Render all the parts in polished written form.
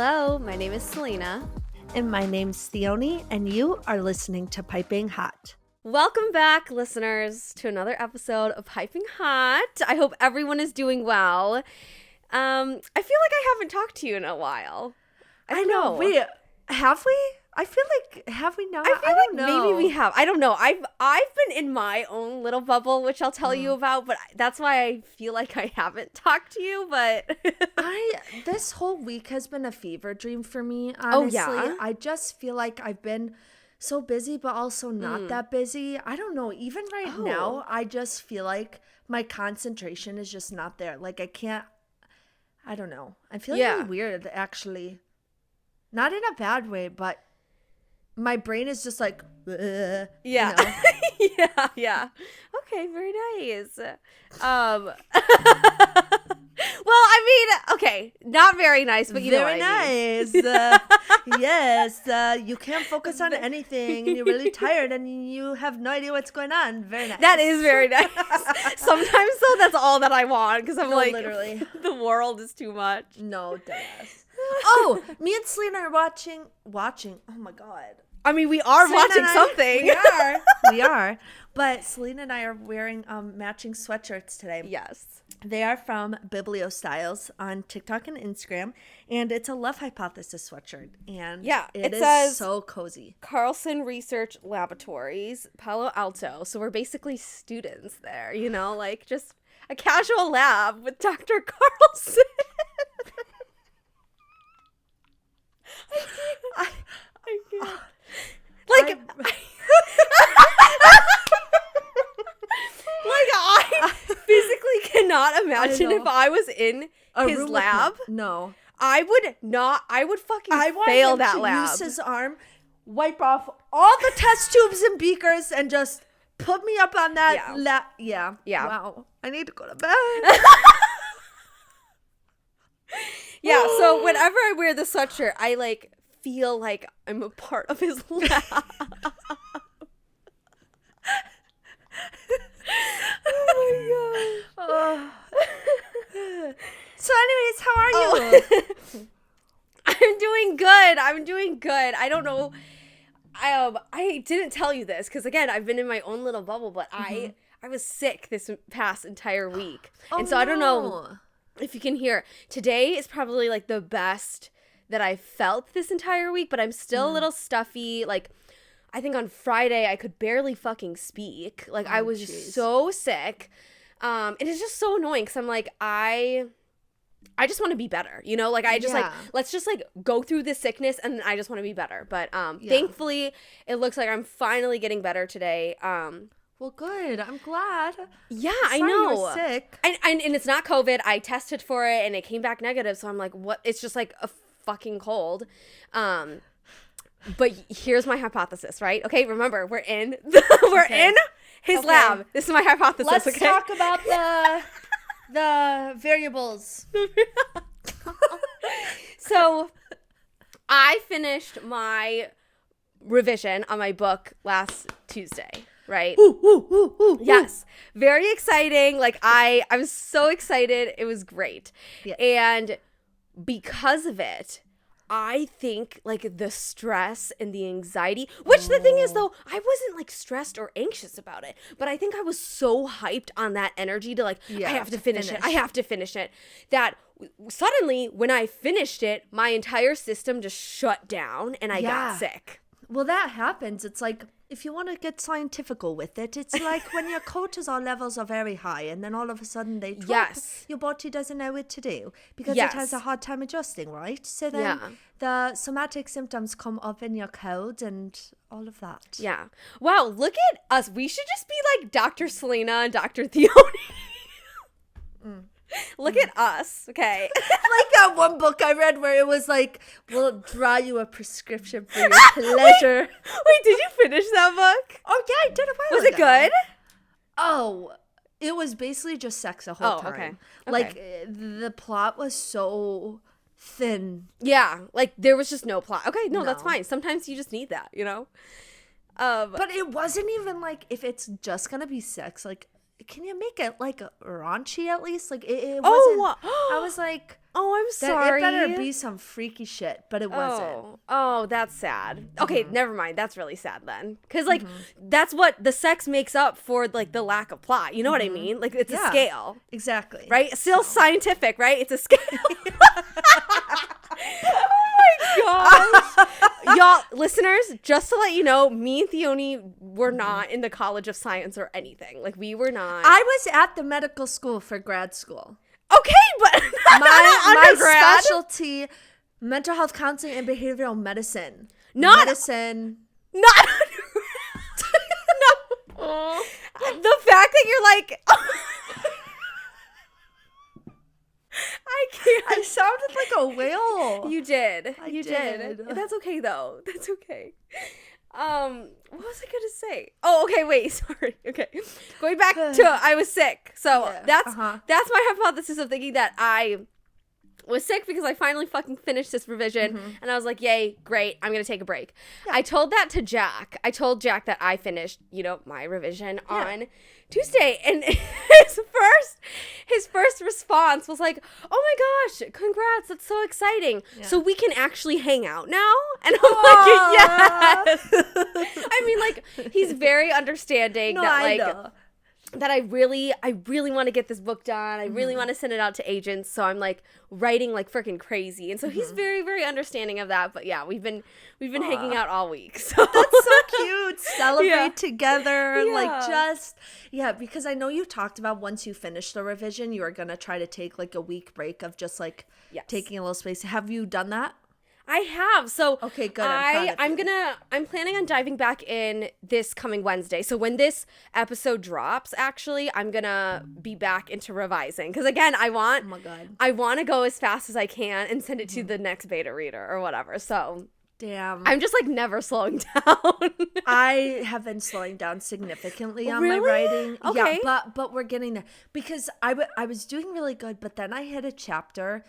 Hello, my name is Selena. And my name's Theoni, and you are listening to Piping Hot. Welcome back, listeners, to another episode of Piping Hot. I hope everyone is doing well. I feel like I haven't talked to you in a while. I know. Wait, have we? I feel like, have we not? I feel don't like know. maybe we have. I don't know. I've been in my own little bubble, which I'll tell you about, but that's why I feel like I haven't talked to you, but This whole week has been a fever dream for me, honestly. Oh, yeah? I just feel like I've been so busy, but also not that busy. I don't know. Even right now, I just feel like my concentration is just not there. Like, I don't know. I'm feeling really weird, actually. Not in a bad way, but my brain is just like, yeah. You know? yeah. Okay, very nice. Well, I mean, okay, not very nice, but you know what I mean. Very nice. Yes, you can't focus on anything, and you're really tired, and you have no idea what's going on. Very nice. That is very nice. Sometimes, though, that's all that I want, because I'm like, literally. The world is too much. No, deadass. Oh, me and Selena are watching. Oh my god. I mean, we are Selena watching something. We are. But Selena and I are wearing matching sweatshirts today. Yes. They are from Bibliostyles on TikTok and Instagram, and it's a Love Hypothesis sweatshirt. And it says so cozy. Carlson Research Laboratories, Palo Alto. So we're basically students there, you know, like just a casual lab with Dr. Carlson. I can't. Like, I physically cannot imagine if I was in his lab. No. I would fucking fail that lab. Use his arm, wipe off all the test tubes and beakers, and just put me up on that lab. Yeah. Wow. I need to go to bed. Yeah, so whenever I wear the sweatshirt, I like feel like I'm a part of his lab. Oh my god. So anyways, how are you? I'm doing good. I don't know. I didn't tell you this because again, I've been in my own little bubble, but I was sick this past entire week. And so I don't know if you can hear. Today is probably like the best that I felt this entire week, but I'm still a little stuffy. Like, I think on Friday I could barely fucking speak. Like, I was just so sick. And it's just so annoying because I'm like, I just want to be better, you know? Like, I just like, let's just like go through this sickness and I just want to be better. But thankfully, it looks like I'm finally getting better today. Well, good. I'm glad. Yeah, I know. You're sick. And it's not COVID. I tested for it and it came back negative. So I'm like, what? It's just like a fucking cold. But here's my hypothesis, right? Okay, remember, we're in in his lab. This is my hypothesis. Let's talk about the variables. So I finished my revision on my book last Tuesday. Right? Yes. Very exciting. Like I was so excited. It was great. Yeah. And because of it, I think like the stress and the anxiety, which the thing is though, I wasn't like stressed or anxious about it, but I think I was so hyped on that energy to like, I have to finish it. I have to finish it. That suddenly when I finished it, my entire system just shut down and I got sick. Well, that happens. It's like, if you want to get scientifical with it, it's like when your cortisol levels are very high and then all of a sudden they drop, your body doesn't know what to do because it has a hard time adjusting, right? So then the somatic symptoms come up in your cold and all of that. Yeah. Wow, look at us. We should just be like Dr. Selena and Dr. Theoni. Look at us, okay? Like that one book I read where it was like, we'll draw you a prescription for your pleasure. Wait, did you finish that book? Oh, yeah, I did a while ago. Was it good? Oh, it was basically just sex the whole time. Okay. Like, the plot was so thin. Yeah, like there was just no plot. Okay, no, that's fine. Sometimes you just need that, you know? But it wasn't even like, if it's just gonna be sex, like, can you make it like raunchy at least? Like it wasn't. I was like, Oh, I'm sorry. It better be some freaky shit, but it wasn't. Oh, that's sad. Okay, never mind. That's really sad then. Because, like, that's what the sex makes up for, like, the lack of plot. You know what I mean? Like, it's a scale. Exactly. Right? Still scientific, right? It's a scale. Oh, my gosh. Y'all, listeners, just to let you know, me and Theoni were not in the College of Science or anything. Like, we were not. I was at the medical school for grad school. Okay, but my specialty, mental health counseling and behavioral medicine. Not medicine. Not no. The fact that you're like, I can't. I sounded like a whale. You did. You did. did. That's okay though. That's okay. What was I gonna say? Oh, okay, wait, sorry. Okay. Going back to I was sick. So that's my hypothesis of thinking that I was sick because I finally fucking finished this revision and I was like, yay, great, I'm gonna take a break. Yeah. I told that to Jack. I told Jack that I finished, my revision on Tuesday, and his first response was like, oh my gosh, congrats, that's so exciting. So we can actually hang out now? And I'm like, yes. I mean, like, he's very understanding that I really want to get this book done. I really want to send it out to agents. So I'm like writing like freaking crazy. And so he's very, very understanding of that. But yeah, we've been hanging out all week. So that's so cute. Celebrate together. Yeah. Because I know you talked about once you finish the revision, you are going to try to take like a week break of just like taking a little space. Have you done that? I have. So okay, good. I'm planning on diving back in this coming Wednesday. So when this episode drops, actually, I'm gonna be back into revising. Because again, I want to go as fast as I can and send it to the next beta reader or whatever. So damn, I'm just like never slowing down. I have been slowing down significantly on my writing. Okay. Yeah, but we're getting there. Because I was doing really good, but then I hit a chapter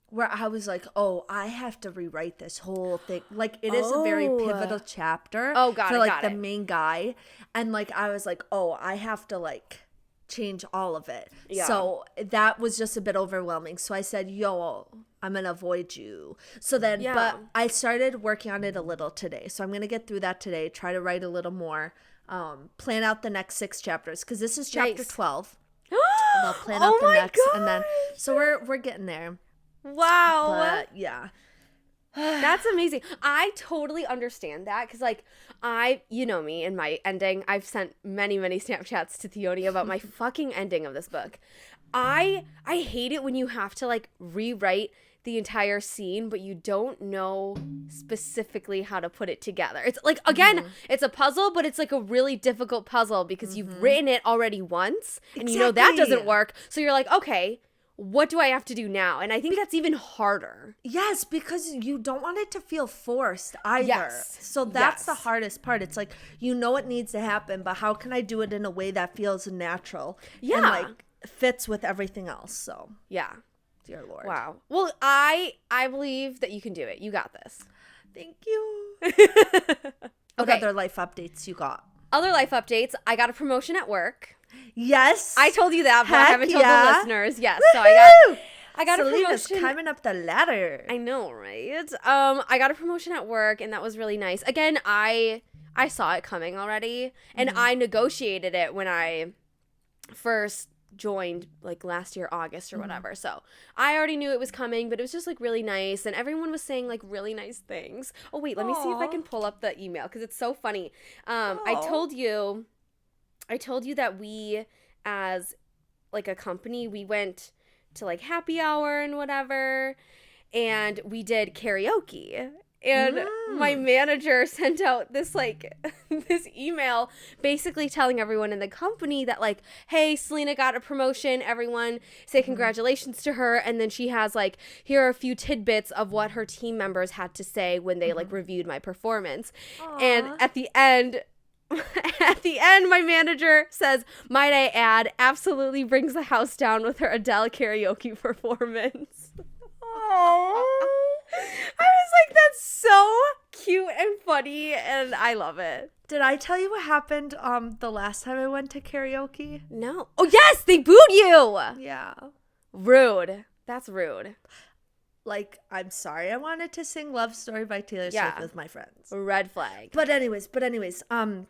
where I was like, oh, I have to rewrite this whole thing. Like, it is a very pivotal chapter for, like, the main guy. And, like, I was like, oh, I have to, like, change all of it. Yeah. So that was just a bit overwhelming. So I said, yo, I'm going to avoid you. So then, but I started working on it a little today. So I'm going to get through that today, try to write a little more, plan out the next 6 chapters. Because this is chapter 12. And I'll plan out the next. God. And then, so we're getting there. Wow. But yeah. That's amazing. I totally understand that because, like, you know me and my ending. I've sent many, many Snapchats to Theoni about my fucking ending of this book. I hate it when you have to, like, rewrite the entire scene, but you don't know specifically how to put it together. It's like, again, it's a puzzle, but it's like a really difficult puzzle because you've written it already once and you know that doesn't work. So you're like, okay, what do I have to do now? And I think that's even harder. Yes, because you don't want it to feel forced either. Yes. So that's the hardest part. It's like, you know it needs to happen, but how can I do it in a way that feels natural? Yeah. And like fits with everything else. So yeah. Dear Lord. Wow. Well, I believe that you can do it. You got this. Thank you. What other life updates you got? Other life updates. I got a promotion at work. Yes. I told you that, but I haven't told the listeners. Yes. Woo-hoo! So I got Selena's a promotion. climbing up the ladder. I know, right? I got a promotion at work, and that was really nice. Again, I saw it coming already, and I negotiated it when I first joined, like, last year, August or whatever. So I already knew it was coming, but it was just, like, really nice, and everyone was saying, like, really nice things. Oh, wait, let me see if I can pull up the email, because it's so funny. I told you that we, as, like, a company, we went to, like, happy hour and whatever, and we did karaoke. And my manager sent out this, like, this email basically telling everyone in the company that, like, hey, Selena got a promotion. Everyone say congratulations to her. And then she has, like, here are a few tidbits of what her team members had to say when they, like, reviewed my performance. Aww. And at the end, my manager says, might I add, absolutely brings the house down with her Adele karaoke performance. Oh. I was like, that's so cute and funny, and I love it. Did I tell you what happened the last time I went to karaoke? No. Oh, yes, they booed you. Yeah. Rude. That's rude. Like, I'm sorry. I wanted to sing Love Story by Taylor Swift with my friends. Red flag. But anyways, I'm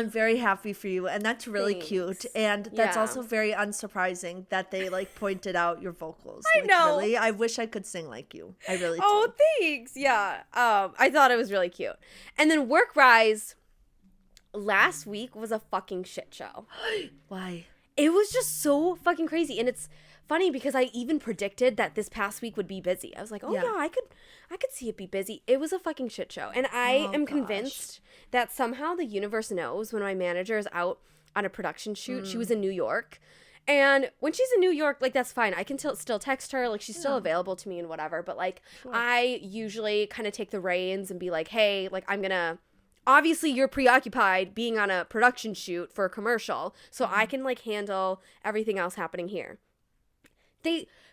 very happy for you, and that's really cute. And that's also very unsurprising that they like pointed out your vocals. I know. Really, I wish I could sing like you. I really do. Oh, thanks. Yeah. I thought it was really cute. And then Work Rise last week was a fucking shit show. Why? It was just so fucking crazy, and it's funny because I even predicted that this past week would be busy. I was like, I could see it be busy. It was a fucking shit show. And I am convinced that somehow the universe knows when my manager is out on a production shoot. She was in New York. And when she's in New York, like, that's fine. I can still text her. Like, she's still available to me and whatever. But, like, I usually kind of take the reins and be like, hey, like, I'm going to... Obviously, you're preoccupied being on a production shoot for a commercial. So I can, like, handle everything else happening here.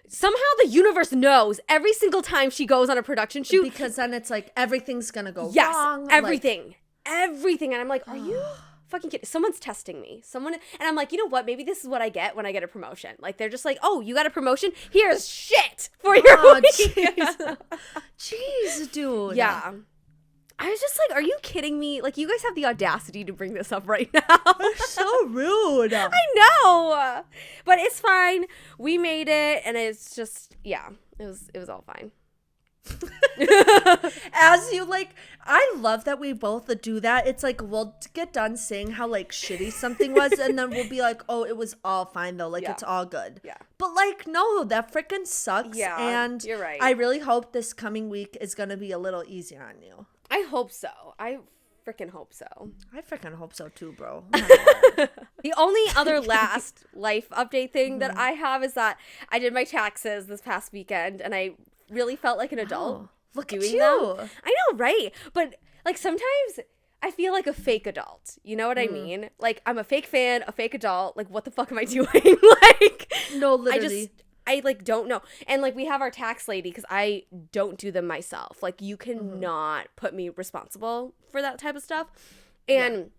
Somehow the universe knows every single time she goes on a production shoot. Because then it's like everything's gonna go wrong. Yes, everything. Everything. And I'm like, are you fucking kidding? Someone's testing me. And I'm like, you know what? Maybe this is what I get when I get a promotion. Like, they're just like, oh, you got a promotion? Here's shit for your week. Jeez, dude. Yeah. I was just like, are you kidding me? Like, you guys have the audacity to bring this up right now. You're so rude. I know. But it's fine. We made it, and it's just, yeah, it was all fine. As you like, I love that we both do that. It's like we'll get done saying how like shitty something was, and then we'll be like, oh, it was all fine though, like it's all good. Yeah. But like, no, that freaking sucks. Yeah, and you're right. I really hope this coming week is gonna be a little easier on you. I hope so. I freaking hope so. I freaking hope so too, bro. The only other last life update thing that I have is that I did my taxes this past weekend, and I really felt like an adult look doing at you. them. I know, right? But like sometimes I feel like a fake adult. You know what I mean? Like, I'm a fake fan, a fake adult. Like, what the fuck am I doing? Like, no, literally. I like don't know. And like, we have our tax lady because I don't do them myself. Like, you cannot put me responsible for that type of stuff. And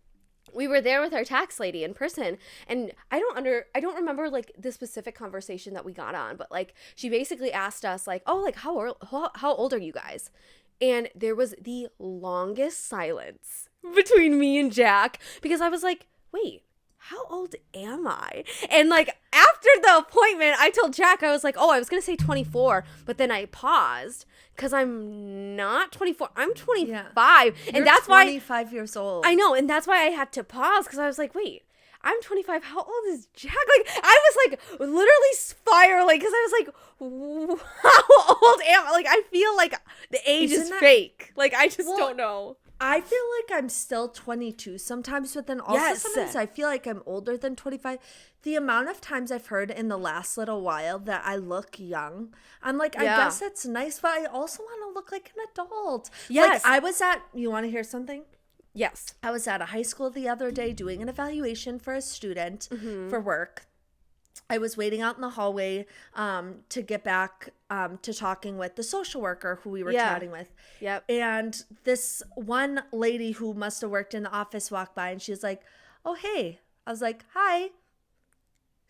we were there with our tax lady in person, and I don't remember like the specific conversation that we got on, but like she basically asked us like, oh, like how old are you guys? And there was the longest silence between me and Jack, because I was like, wait, how old am I? And like after the appointment, I told Jack, I was like, oh, I was gonna say 24, but then I paused because I'm not 24. I'm 25, and You're that's 25 years old. I know, and that's why I had to pause, because I was like, wait, I'm 25. How old is Jack? Like, I was like literally spiraling because I was like, how old am I? Like, I feel like the age is fake. Like, I just don't know. I feel like I'm still 22 sometimes, but then also sometimes I feel like I'm older than 25. The amount of times I've heard in the last little while that I look young, I'm like, I guess that's nice, but I also want to look like an adult. Yes. Like, you want to hear something? Yes. I was at a high school the other day doing an evaluation for a student for work. I was waiting out in the hallway to get back to talking with the social worker who we were chatting with. Yep. And this one lady who must have worked in the office walked by, and she was like, oh, hey. I was like, hi.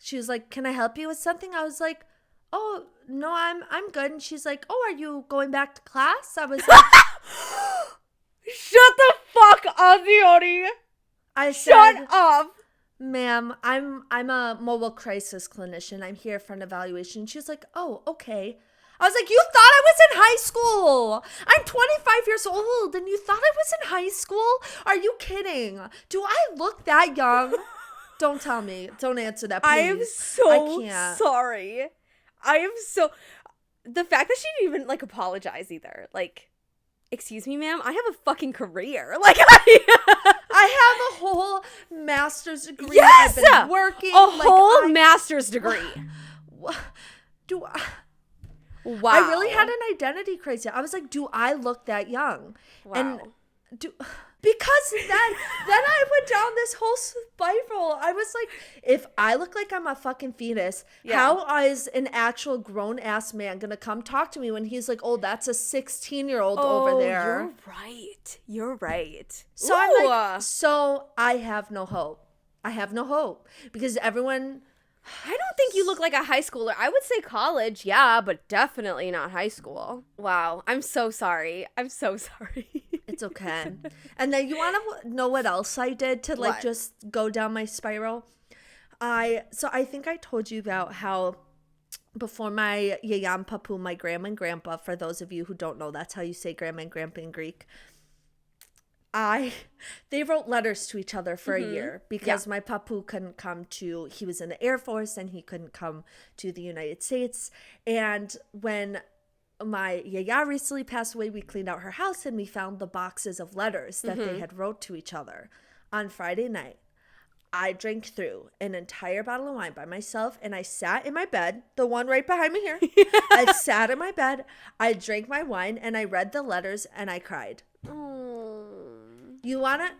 She was like, can I help you with something? I was like, oh, no, I'm good. And she's like, oh, are you going back to class? I was like, shut the fuck up, Dione. I said, shut up. Ma'am, I'm a mobile crisis clinician. I'm here for an evaluation. She was like, oh, okay. I was like, you thought I was in high school. I'm 25 years old, and you thought I was in high school? Are you kidding? Do I look that young? Don't tell me. Don't answer that, please. I am so sorry. The fact that she didn't even, like, apologize either. Like, excuse me, ma'am, I have a fucking career. Like, I have a whole master's degree. Yes! I've been working. Whole master's degree. Wow. I really had an identity crisis. I was like, do I look that young? Wow. And because then I went down this whole spiral. I was like, if I look like I'm a fucking fetus, how is an actual grown-ass man going to come talk to me when he's like, oh, that's a 16-year-old over there? You're right. So I'm like, so I have no hope. I have no hope because everyone I don't think you look like a high schooler. I would say college, yeah, but definitely not high school. Wow, I'm so sorry. I'm so sorry. It's okay. And then you want to know what else I did to like What? just go down my spiral? I think I told you about how before my yaya and papu, my grandma and grandpa, for those of you who don't know, that's how you say grandma and grandpa in Greek. They wrote letters to each other for a year because my papu couldn't come he was in the Air Force and he couldn't come to the United States. And when my yaya recently passed away, we cleaned out her house and we found the boxes of letters that they had wrote to each other. On Friday night, I drank through an entire bottle of wine by myself, and I sat in my bed, the one right behind me here. I sat in my bed, I drank my wine, and I read the letters, and I cried. You want it?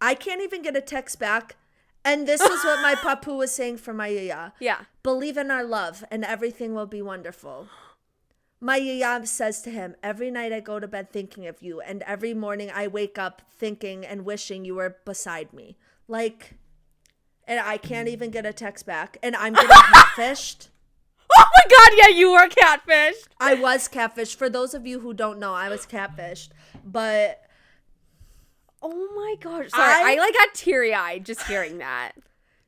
I can't even get a text back. And this is what my papu was saying for my yaya. Yeah. Believe in our love, and everything will be wonderful. My yaya says to him, every night I go to bed thinking of you, and every morning I wake up thinking and wishing you were beside me. Like, and I can't even get a text back, and I'm getting catfished. Oh my God, yeah, you were catfished. I was catfished. For those of you who don't know, I was catfished. But oh my gosh. Sorry, I like got teary-eyed just hearing that.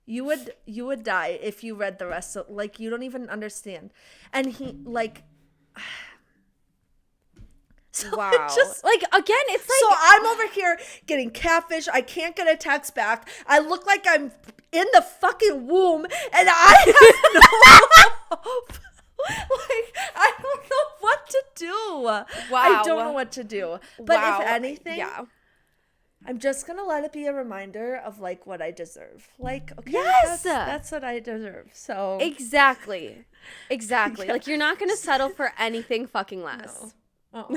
you would die if you read the rest of, like, you don't even understand. And he, like, so Wow. like, again, it's like, so I'm over here getting catfish. I can't get a text back. I look like I'm in the fucking womb, and I have no hope. Like, I don't know what to do. I don't know what to do. But wow. if anything, yeah. I'm just gonna let it be a reminder of like what I deserve. Like, okay, Yes! that's what I deserve. So Exactly. Like, you're not gonna settle for anything fucking less. No.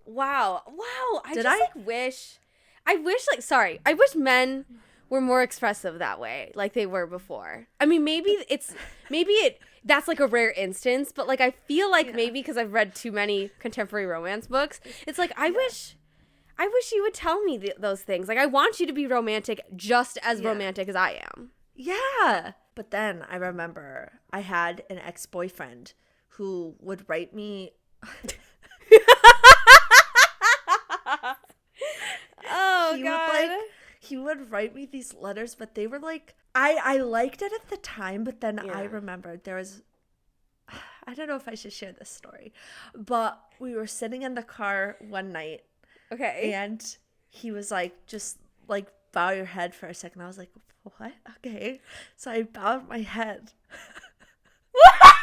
Wow. I Did just I wish men were more expressive that way, like they were before. I mean, maybe that's like a rare instance, but like I feel like maybe because I've read too many contemporary romance books, it's like I wish you would tell me those things. Like, I want you to be romantic just as romantic as I am. Yeah. But then I remember I had an ex-boyfriend who would write me. Oh, he God. He would write me these letters, but they were like, I liked it at the time, but then I remembered there was, I don't know if I should share this story, but we were sitting in the car one night. Okay. And he was like, just like bow your head for a second. I was like, what? Okay. So I bowed my head.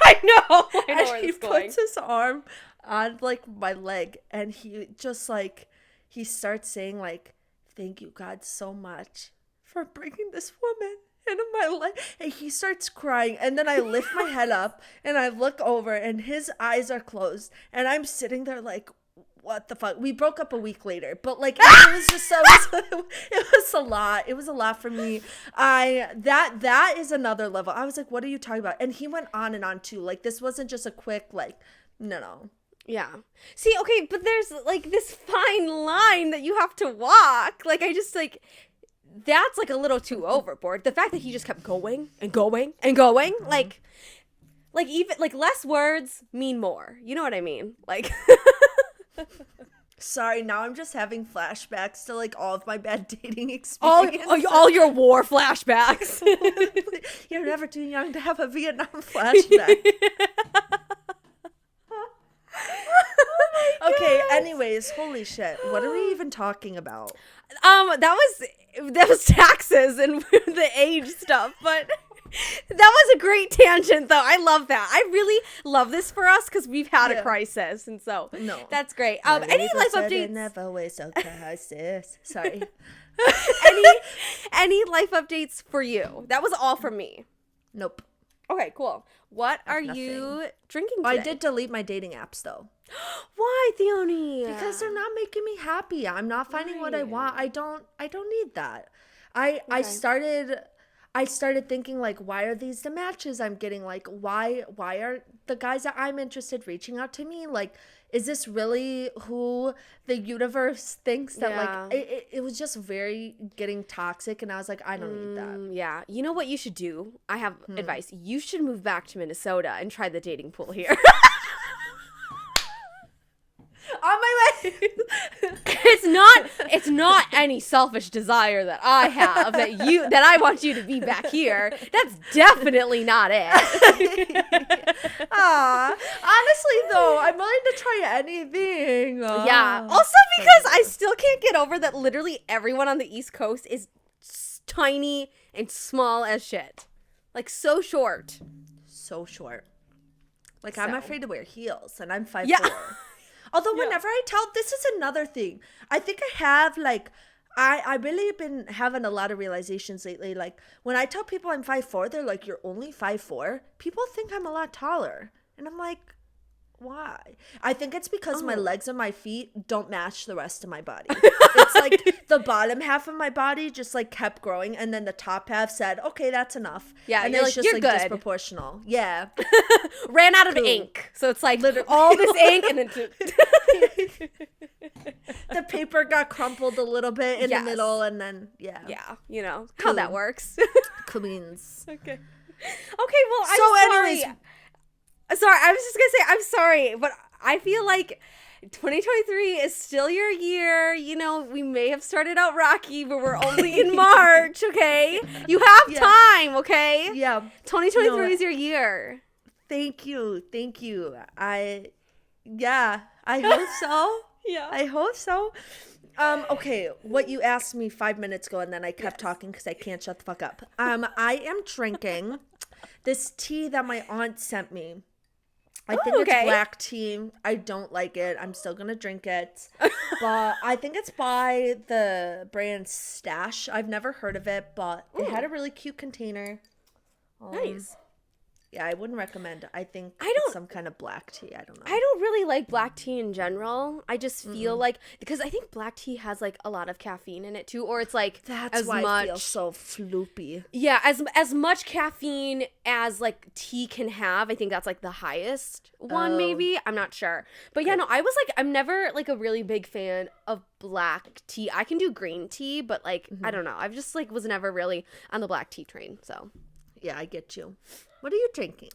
I know And where he this is going. puts his arm on like my leg, and he just like, he starts saying like, thank you God so much for bringing this woman into my life. And he starts crying, and then I lift my head up and I look over, and his eyes are closed, and I'm sitting there like, what the fuck? We broke up a week later, but like it was just it was a lot. It was a lot for me. That is another level. I was like, what are you talking about? And he went on and on too. Like, this wasn't just a quick like, no. Yeah. See, okay, but there's like this fine line that you have to walk. Like, I just like, that's like a little too overboard. The fact that he just kept going and going and going, like even like less words mean more. You know what I mean? Like. Sorry, now I'm just having flashbacks to like all of my bad dating experiences. all your war flashbacks. You're never too young to have a Vietnam flashback. Okay, anyways, holy shit. What are we even talking about? That was taxes and the age stuff, but that was a great tangent, though. I love that. I really love this for us because we've had a crisis, and so that's great. Any life updates? Never waste a crisis. Sorry. any life updates for you? That was all from me. Nope. Okay, cool. What are you drinking today? I did delete my dating apps though. Why, Theoni? Because they're not making me happy. I'm not finding what I want. I don't need that. I started thinking like, why are these the matches I'm getting? Like, why are the guys that I'm interested reaching out to me? Like, is this really who the universe thinks that Yeah. like it was just very getting toxic, and I was like, I don't need that. Yeah. You know what you should do? I have advice. You should move back to Minnesota and try the dating pool here. On my way. It's not any selfish desire that I have that I want you to be back here. That's definitely not it. Honestly though, I'm willing to try anything. Yeah. Also because I still can't get over that literally everyone on the East Coast is tiny and small as shit. Like so short. So short. Like I'm So. afraid to wear heels, and I'm 5'4". Yeah. Although whenever I tell, this is another thing. I think I have like, I really been having a lot of realizations lately. Like when I tell people I'm 5'4", they're like, "You're only 5'4"? People think I'm a lot taller, and I'm like, why? I think it's because my legs and my feet don't match the rest of my body. It's like the bottom half of my body just like kept growing, and then the top half said, "Okay, that's enough." Yeah, and you're it's like, just "You're like good." disproportional. Yeah. Ran out of ink. So it's like all this ink and then The paper got crumpled a little bit in Yes. the middle, and then yeah, you know how that Cool. works. Queens. Okay. Okay, well, I'm So sorry. anyways- Sorry, I was just gonna say I'm sorry, but I feel like 2023 is still your year. You know, we may have started out rocky, but we're only in March, okay? You have Yeah. time, okay? Yeah. 2023 No, is your year. Thank you. I hope so. Yeah. I hope so. Okay, what you asked me 5 minutes ago, and then I kept talking because I can't shut the fuck up. I am drinking this tea that my aunt sent me. I think okay. it's black tea. I don't like it. I'm still gonna drink it. But I think it's by the brand Stash. I've never heard of it, but it had a really cute container. Nice. Yeah, I wouldn't recommend. I think I don't- it's some kind of black tea. I don't know. I don't really like black tea in general. I just feel like because I think black tea has like a lot of caffeine in it too, or it's like That's as why much I feel so floopy. yeah, as much caffeine as like tea can have. I think that's like the highest one, Oh. maybe. I'm not sure, but yeah, no, I was like I'm never like a really big fan of black tea. I can do green tea, but like I don't know. I've just like was never really on the black tea train. So Yeah, I get you. What are you drinking?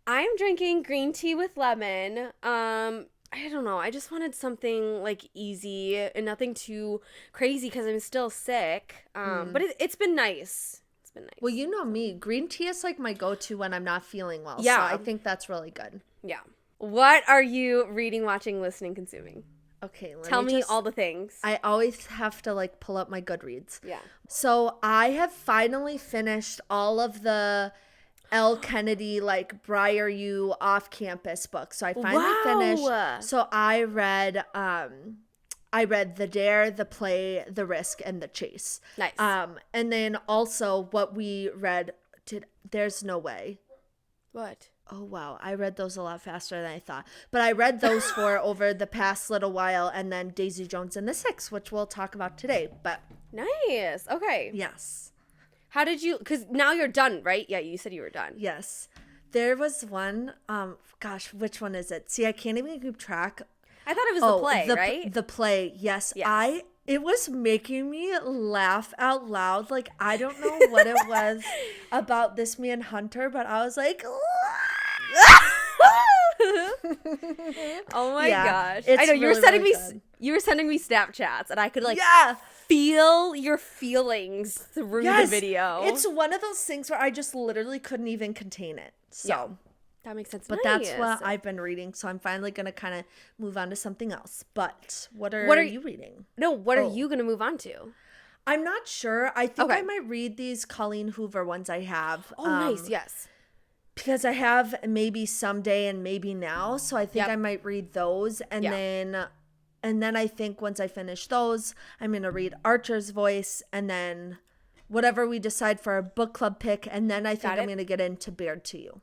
I'm drinking green tea with lemon. I don't know. I just wanted something like easy and nothing too crazy because I'm still sick. But it's been nice. It's been nice. Well, you know me. Green tea is like my go-to when I'm not feeling well. Yeah. So I think that's really good. Yeah. What are you reading, watching, listening, consuming? Okay, Tell me all the things. I always have to like pull up my Goodreads. Yeah. So I have finally finished all of the L. Kennedy, like Briar U off-campus books. So I finally Wow. finished. So I read The Dare, The Play, The Risk, and The Chase. Nice. And then also what we read, There's No Way. What? Oh, wow. I read those a lot faster than I thought. But I read those for over the past little while, and then Daisy Jones and the Six, which we'll talk about today. But Nice. Okay. yes. How did you, because now you're done, right? Yeah, you said you were done. Yes. There was one, gosh, which one is it? See, I can't even keep track. I thought it was the play, the, right? The play, yes. Yes. It was making me laugh out loud. Like, I don't know what it was about this man Hunter, but I was like, Oh my Yeah, gosh. it's I know you were really, sending really me good. you were sending me Snapchats and I could like yeah. feel your feelings through the video. It's one of those things where I just literally couldn't even contain it. So, Yeah. That makes sense. but that's what I've been reading. So I'm finally going to kind of move on to something else. But what are you reading? No, what are Oh. you gonna move on to? I'm not sure. I think Okay. I might read these Colleen Hoover ones I have. Oh, nice. Yes. Because I have Maybe Someday and Maybe Now. So I think Yep. I might read those. And then I think once I finish those, I'm going to read Archer's Voice and then whatever we decide for our book club pick. And then I think Got I'm it. going to get into Baird to You.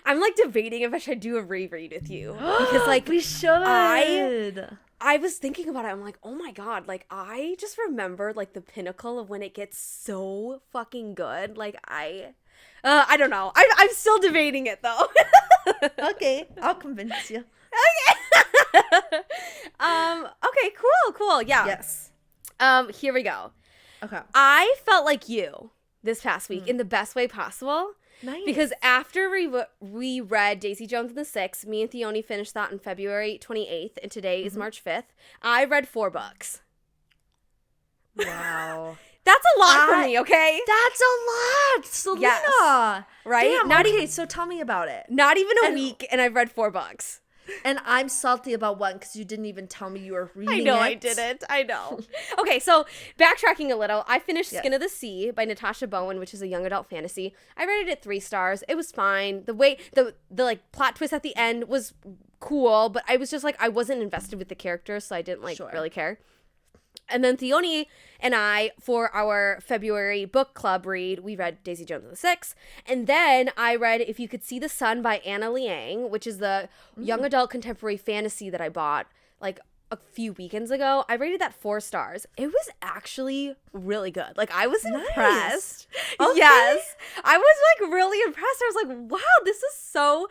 I'm like debating if I should do a reread with you because like We should. I was thinking about it. I'm like, oh my god, like I just remember like the pinnacle of when it gets so fucking good. Like I don't know. I'm still debating it though. Okay, I'll convince you. Okay, cool. Yeah. Yes. Here we go. Okay. I felt like you this past week in the best way possible. Nice. Because after we read Daisy Jones and the Six, me and Theoni finished that on February 28th, and today is March 5th. I read 4 books. Wow. That's a lot for me, okay? That's a lot, Selena. Yes. Right? Damn, so tell me about it. Not even a week, and I've read 4 books. And I'm salty about one because you didn't even tell me you were reading it. I didn't. I know. Okay, so backtracking a little, I finished Skin of the Sea by Natasha Bowen, which is a young adult fantasy. I rated it 3 stars. It was fine. The way the like plot twist at the end was cool, but I was just like I wasn't invested with the characters, so I didn't really care. And then Theoni and I, for our February book club read, we read Daisy Jones and the Six. And then I read If You Could See the Sun by Anna Liang, which is the young adult contemporary fantasy that I bought like a few weekends ago. I rated that 4 stars. It was actually really good. Like, I was impressed. Okay. Yes. I was like really impressed. I was like, wow, this is so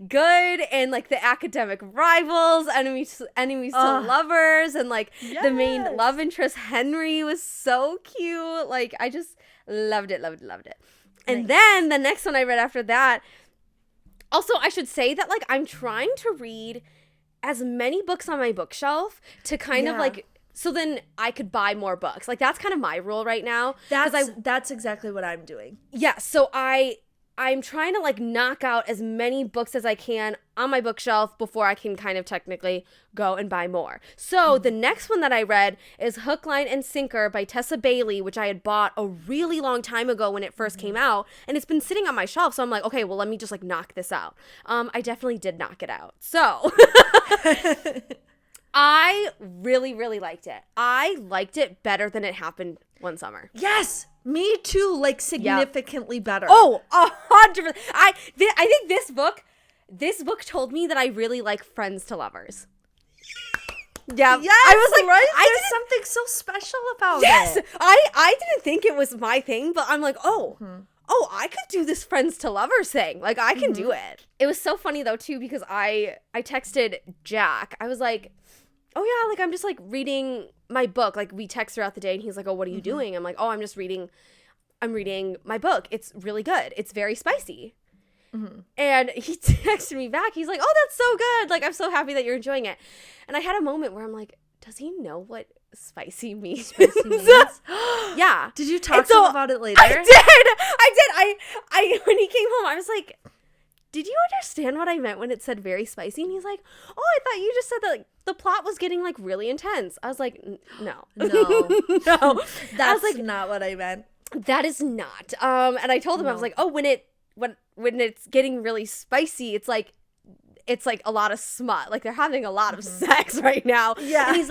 good. And like the academic rivals, enemies to lovers, and like the main love interest, Henry, was so cute. Like, I just loved it. And then the next one I read after that, also, I should say that like I'm trying to read as many books on my bookshelf to kind of like, so then I could buy more books. Like, that's kind of my rule right now. That's exactly what I'm doing. Yeah, so I'm trying to like knock out as many books as I can on my bookshelf before I can kind of technically go and buy more. So the next one that I read is Hook, Line, and Sinker by Tessa Bailey, which I had bought a really long time ago when it first came out, and it's been sitting on my shelf. So I'm like, okay, well, let me just like knock this out. I definitely did knock it out. So I really, really liked it. I liked it better than It Happened One Summer. Yes, me too. Like significantly better. Oh, 100%. I think this book told me that I really like Friends to Lovers. Yeah, yes, I was like, right? There's something so special about it. Yes, I didn't think it was my thing, but I'm like, oh, I could do this Friends to Lovers thing. Like, I can do it. It was so funny though too, because I texted Jack. I was like, oh yeah, like I'm just like reading my book. Like, we text throughout the day, and he's like, oh, what are you doing? I'm like, oh, I'm reading my book. It's really good. It's very spicy. And he texted me back. He's like, oh, that's so good. Like, I'm so happy that you're enjoying it. And I had a moment where I'm like, does he know what spicy means? Yeah. Did you talk to him about it later? I did. I when he came home, I was like, did you understand what I meant when it said very spicy? And he's like, oh, I thought you just said that like, the plot was getting like really intense. I was like, no. No. That's like, not what I meant. That is not. And I told him, I was like, oh, when it's getting really spicy, it's like a lot of smut. Like, they're having a lot of sex right now. Yeah. And he's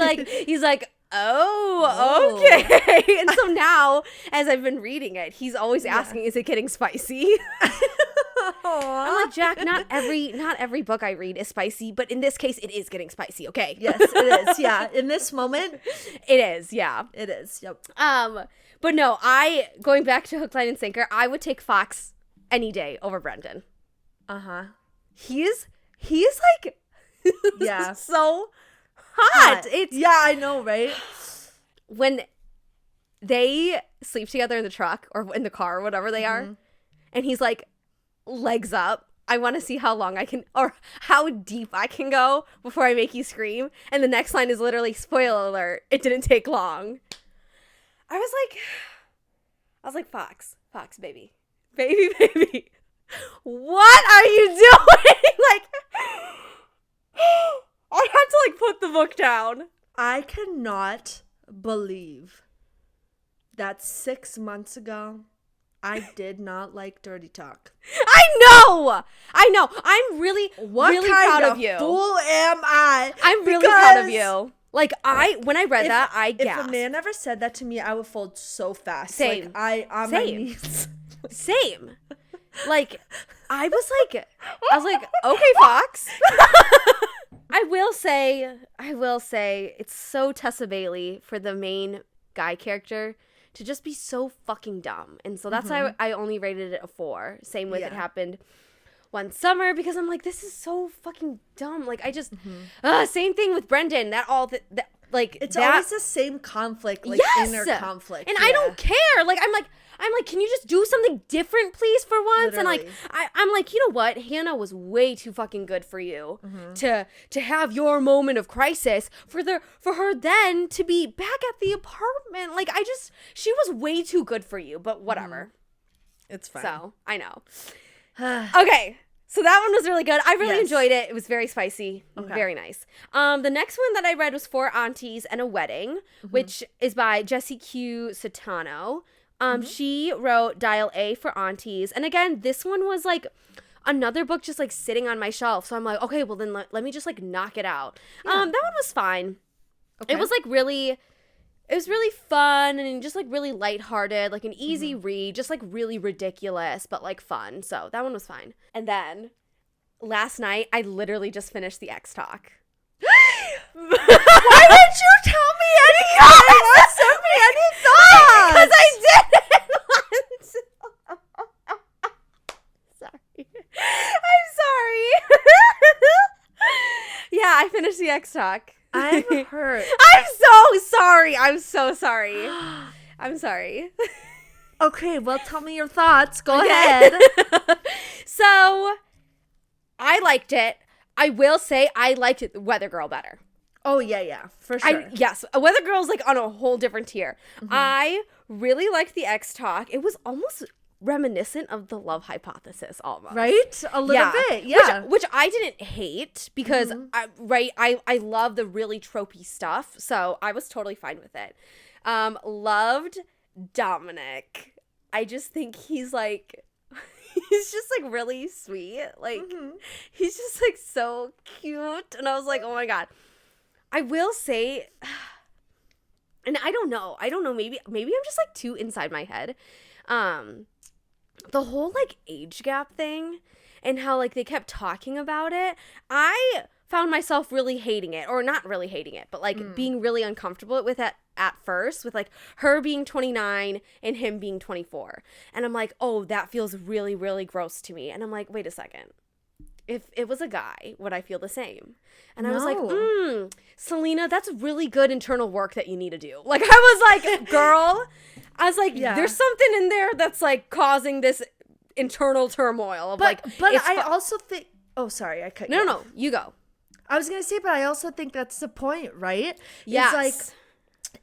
like, oh, okay. And so now, as I've been reading it, he's always asking, is it getting spicy? I'm like, Jack, not every book I read is spicy, but in this case, it is getting spicy, okay? Yes, it is. Yeah. In this moment, it is. Yeah. It is. Yep. But no, going back to Hook, Line, and Sinker, I would take Fox any day over Brendan. He's like, yeah, so hot. Yeah, I know, right? When they sleep together in the truck or in the car or whatever they are, and he's like, legs up, I want to see how long I can, or how deep I can go before I make you scream. And the next line is literally, spoiler alert, it didn't take long. I was like, Fox, baby, what are you doing? Like, I had to like put the book down. I cannot believe that 6 months ago, I did not like Dirty Talk. I know. I'm really proud of you. What kind of fool am I? I'm really proud of you. Like, when I read that, I gasped. If a man ever said that to me, I would fold so fast. Same. Like, on my knees. Same. Like, I was like, okay, Fox. I will say, it's so Tessa Bailey for the main guy character to just be so fucking dumb. And so that's why I only rated it a 4. Same with It Happened one summer because I'm like, this is so fucking dumb. Like, I just, same thing with Brendan. It's always the same conflict, like inner conflict. And I don't care. Like, I'm like, can you just do something different, please, for once? Literally. And like, I'm like, you know what? Hannah was way too fucking good for you to have your moment of crisis for her then to be back at the apartment. Like, she was way too good for you, but whatever. It's fine. So, I know. Okay. So that one was really good. I really enjoyed it. It was very spicy. Okay. Very nice. The next one that I read was Four Aunties and a Wedding, which is by Jessie Q. Satano. She wrote Dial A for Aunties. And again, this one was like another book just like sitting on my shelf. So I'm like, okay, well then let me just like knock it out. Yeah. That one was fine. Okay. It was like really fun and just like really lighthearted, like an easy read, just like really ridiculous, but like fun. So that one was fine. And then last night, I literally just finished the X Talk. Why didn't you tell me anything? Or send me any thoughts? Because I didn't. Sorry. I'm sorry. Yeah, I finished the X Talk. I'm hurt. I'm so sorry. I'm so sorry. I'm sorry. Okay, well, tell me your thoughts. Go ahead. So, I liked it. I will say I liked Weather Girl better. Oh, yeah, for sure. Yes, Weather Girl's like on a whole different tier. I really liked the X Talk. It was almost reminiscent of the Love Hypothesis almost. Right? A little bit, yeah. Which I didn't hate because, I love the really tropey stuff. So I was totally fine with it. Loved Dominic. I just think he's like, he's just like really sweet. Like, he's just like so cute. And I was like, oh my God. I will say, and I don't know, maybe I'm just like too inside my head. The whole like age gap thing and how like they kept talking about it, I found myself really hating it, or not really hating it, but like being really uncomfortable with it at first, with like her being 29 and him being 24. And I'm like, oh, that feels really, really gross to me. And I'm like, wait a second. If it was a guy, would I feel the same? And I was like, Selena, that's really good internal work that you need to do. Like, I was like, girl, I was like, there's something in there that's like causing this internal turmoil of but I also think, sorry, I cut you off. No, you go. I was going to say, but I also think that's the point, right? Yes. It's like,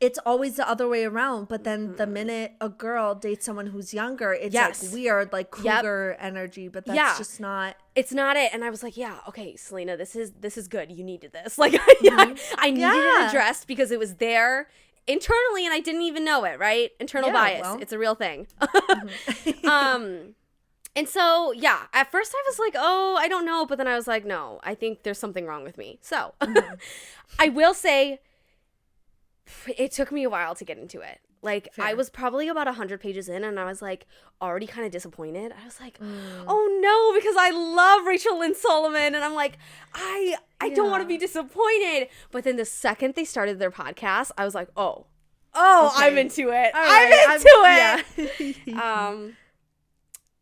it's always the other way around, but then the minute a girl dates someone who's younger, it's like weird, like cougar energy, but that's just not. It's not it. And I was like, yeah, okay, Selena, this is good. You needed this. Like, I needed it addressed because it was there internally and I didn't even know it, right? Internal bias. Well. It's a real thing. And so, at first I was like, oh, I don't know. But then I was like, no, I think there's something wrong with me. So I will say it took me a while to get into it. Like, I was probably about 100 pages in and I was like already kind of disappointed. I was like, oh no, because I love Rachel Lynn Solomon. And I'm like, I don't want to be disappointed. But then the second they started their podcast, I was like, okay. I'm into it. I'm into it.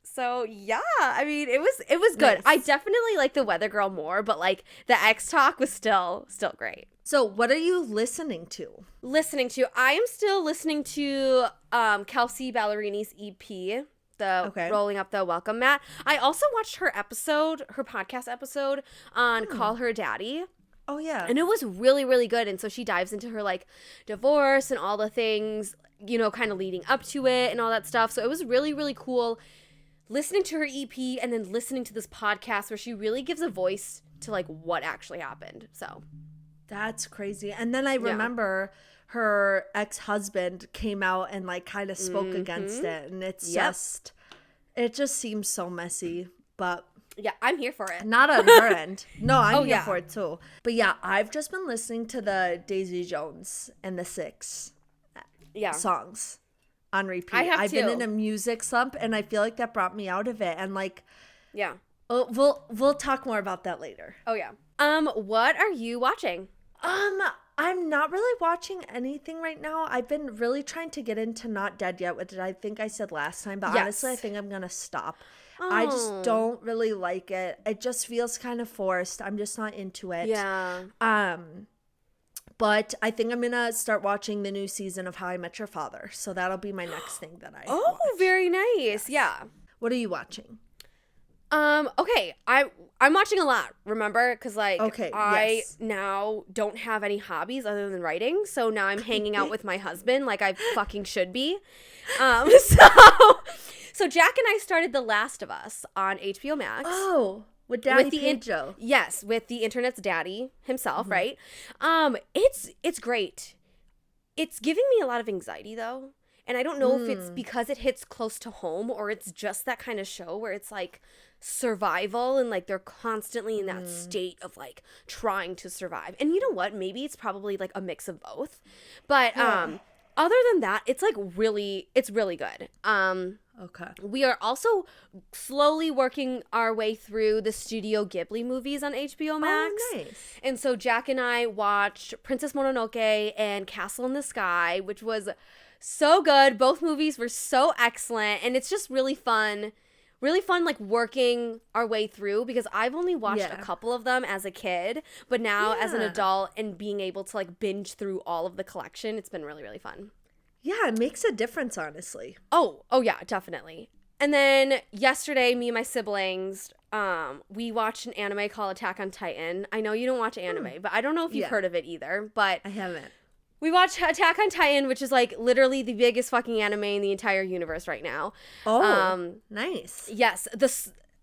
So I mean, it was good. Nice. I definitely like the Weather Girl more, but like the X Talk was still great. So what are you listening to? I am still listening to Kelsey Ballerini's EP, Rolling Up the Welcome Mat. I also watched her podcast episode on Call Her Daddy. Oh yeah. And it was really, really good. And so she dives into her like divorce and all the things, you know, kind of leading up to it and all that stuff. So it was really, really cool listening to her EP and then listening to this podcast where she really gives a voice to like what actually happened. So that's crazy. And then I remember her ex-husband came out and like kind of spoke against it, and it's it just seems so messy, but I'm here for it. Not on her end. No, I'm here for it too. But I've just been listening to the Daisy Jones and the Six songs on repeat. I've been in a music slump, and I feel like that brought me out of it. And like, we'll talk more about that later. Oh yeah. What are you watching? I'm not really watching anything right now. I've been really trying to get into Not Dead Yet, which I think I said last time, but honestly, I think I'm gonna stop. I just Oh. don't really like it. It just feels kind of forced. I'm just not into it. Yeah. But I think I'm gonna start watching the new season of How I Met Your Father. So that'll be my next thing that I Oh, watch. very nice. Yeah. What are you watching? Okay, I'm watching a lot, remember? Because, like, Okay, I yes. now don't have any hobbies other than writing, so now I'm hanging out with my husband like I fucking should be. So Jack and I started The Last of Us on HBO Max. Oh, with Danny the Pedro. Yes, with the internet's daddy himself, Mm-hmm. right? It's great. It's giving me a lot of anxiety, though. And I don't know if it's because it hits close to home or it's just that kind of show where it's like survival and like they're constantly in that state of like trying to survive. And you know what? Maybe it's probably like a mix of both. But other than that, it's like it's really good. Okay. We are also slowly working our way through the Studio Ghibli movies on HBO Max. Oh, nice. And so Jack and I watched Princess Mononoke and Castle in the Sky, which was so good. Both movies were so excellent, and it's just really fun like working our way through because I've only watched a couple of them as a kid, but now as an adult and being able to like binge through all of the collection, it's been really, really fun. Yeah, it makes a difference, honestly. Oh yeah, definitely. And then yesterday, me and my siblings, we watched an anime called Attack on Titan. I know you don't watch anime, but I don't know if you've heard of it either, but I haven't. we watched Attack on Titan, which is like literally the biggest fucking anime in the entire universe right now. Oh, nice. Yes. Kind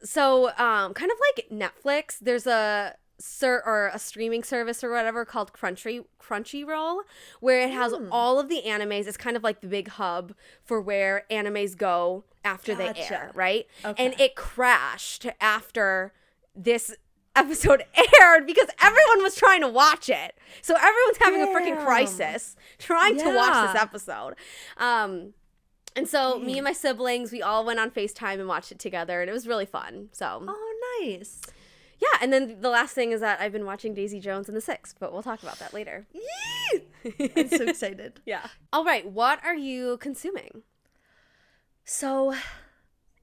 of like Netflix, there's a streaming service or whatever called Crunchyroll, where it has all of the animes. It's kind of like the big hub for where animes go after they air, right? Okay. And it crashed after this episode aired because everyone was trying to watch it. So everyone's having a freaking crisis trying to watch this episode. And so me and my siblings, we all went on FaceTime and watched it together, and it was really fun. So Oh, nice. yeah, and then the last thing is that I've been watching Daisy Jones and the Six, but we'll talk about that later. I'm so excited. Yeah. All right, what are you consuming? So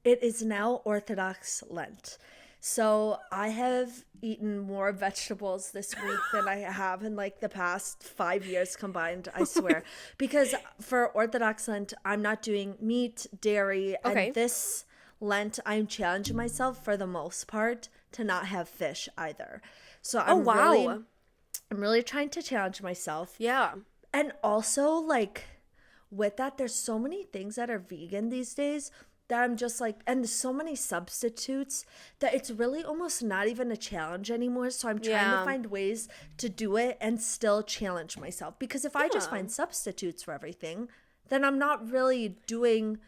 it is now Orthodox Lent. So I have eaten more vegetables this week than I have in like the past 5 years combined, I swear. Because for Orthodox Lent, I'm not doing meat, dairy, and this Lent, I'm challenging myself for the most part to not have fish either. So I'm really trying to challenge myself. Yeah. And also, like, with that, there's so many things that are vegan these days that I'm just like, and there's so many substitutes that it's really almost not even a challenge anymore. So I'm trying to find ways to do it and still challenge myself. Because if I just find substitutes for everything, then I'm not really doing,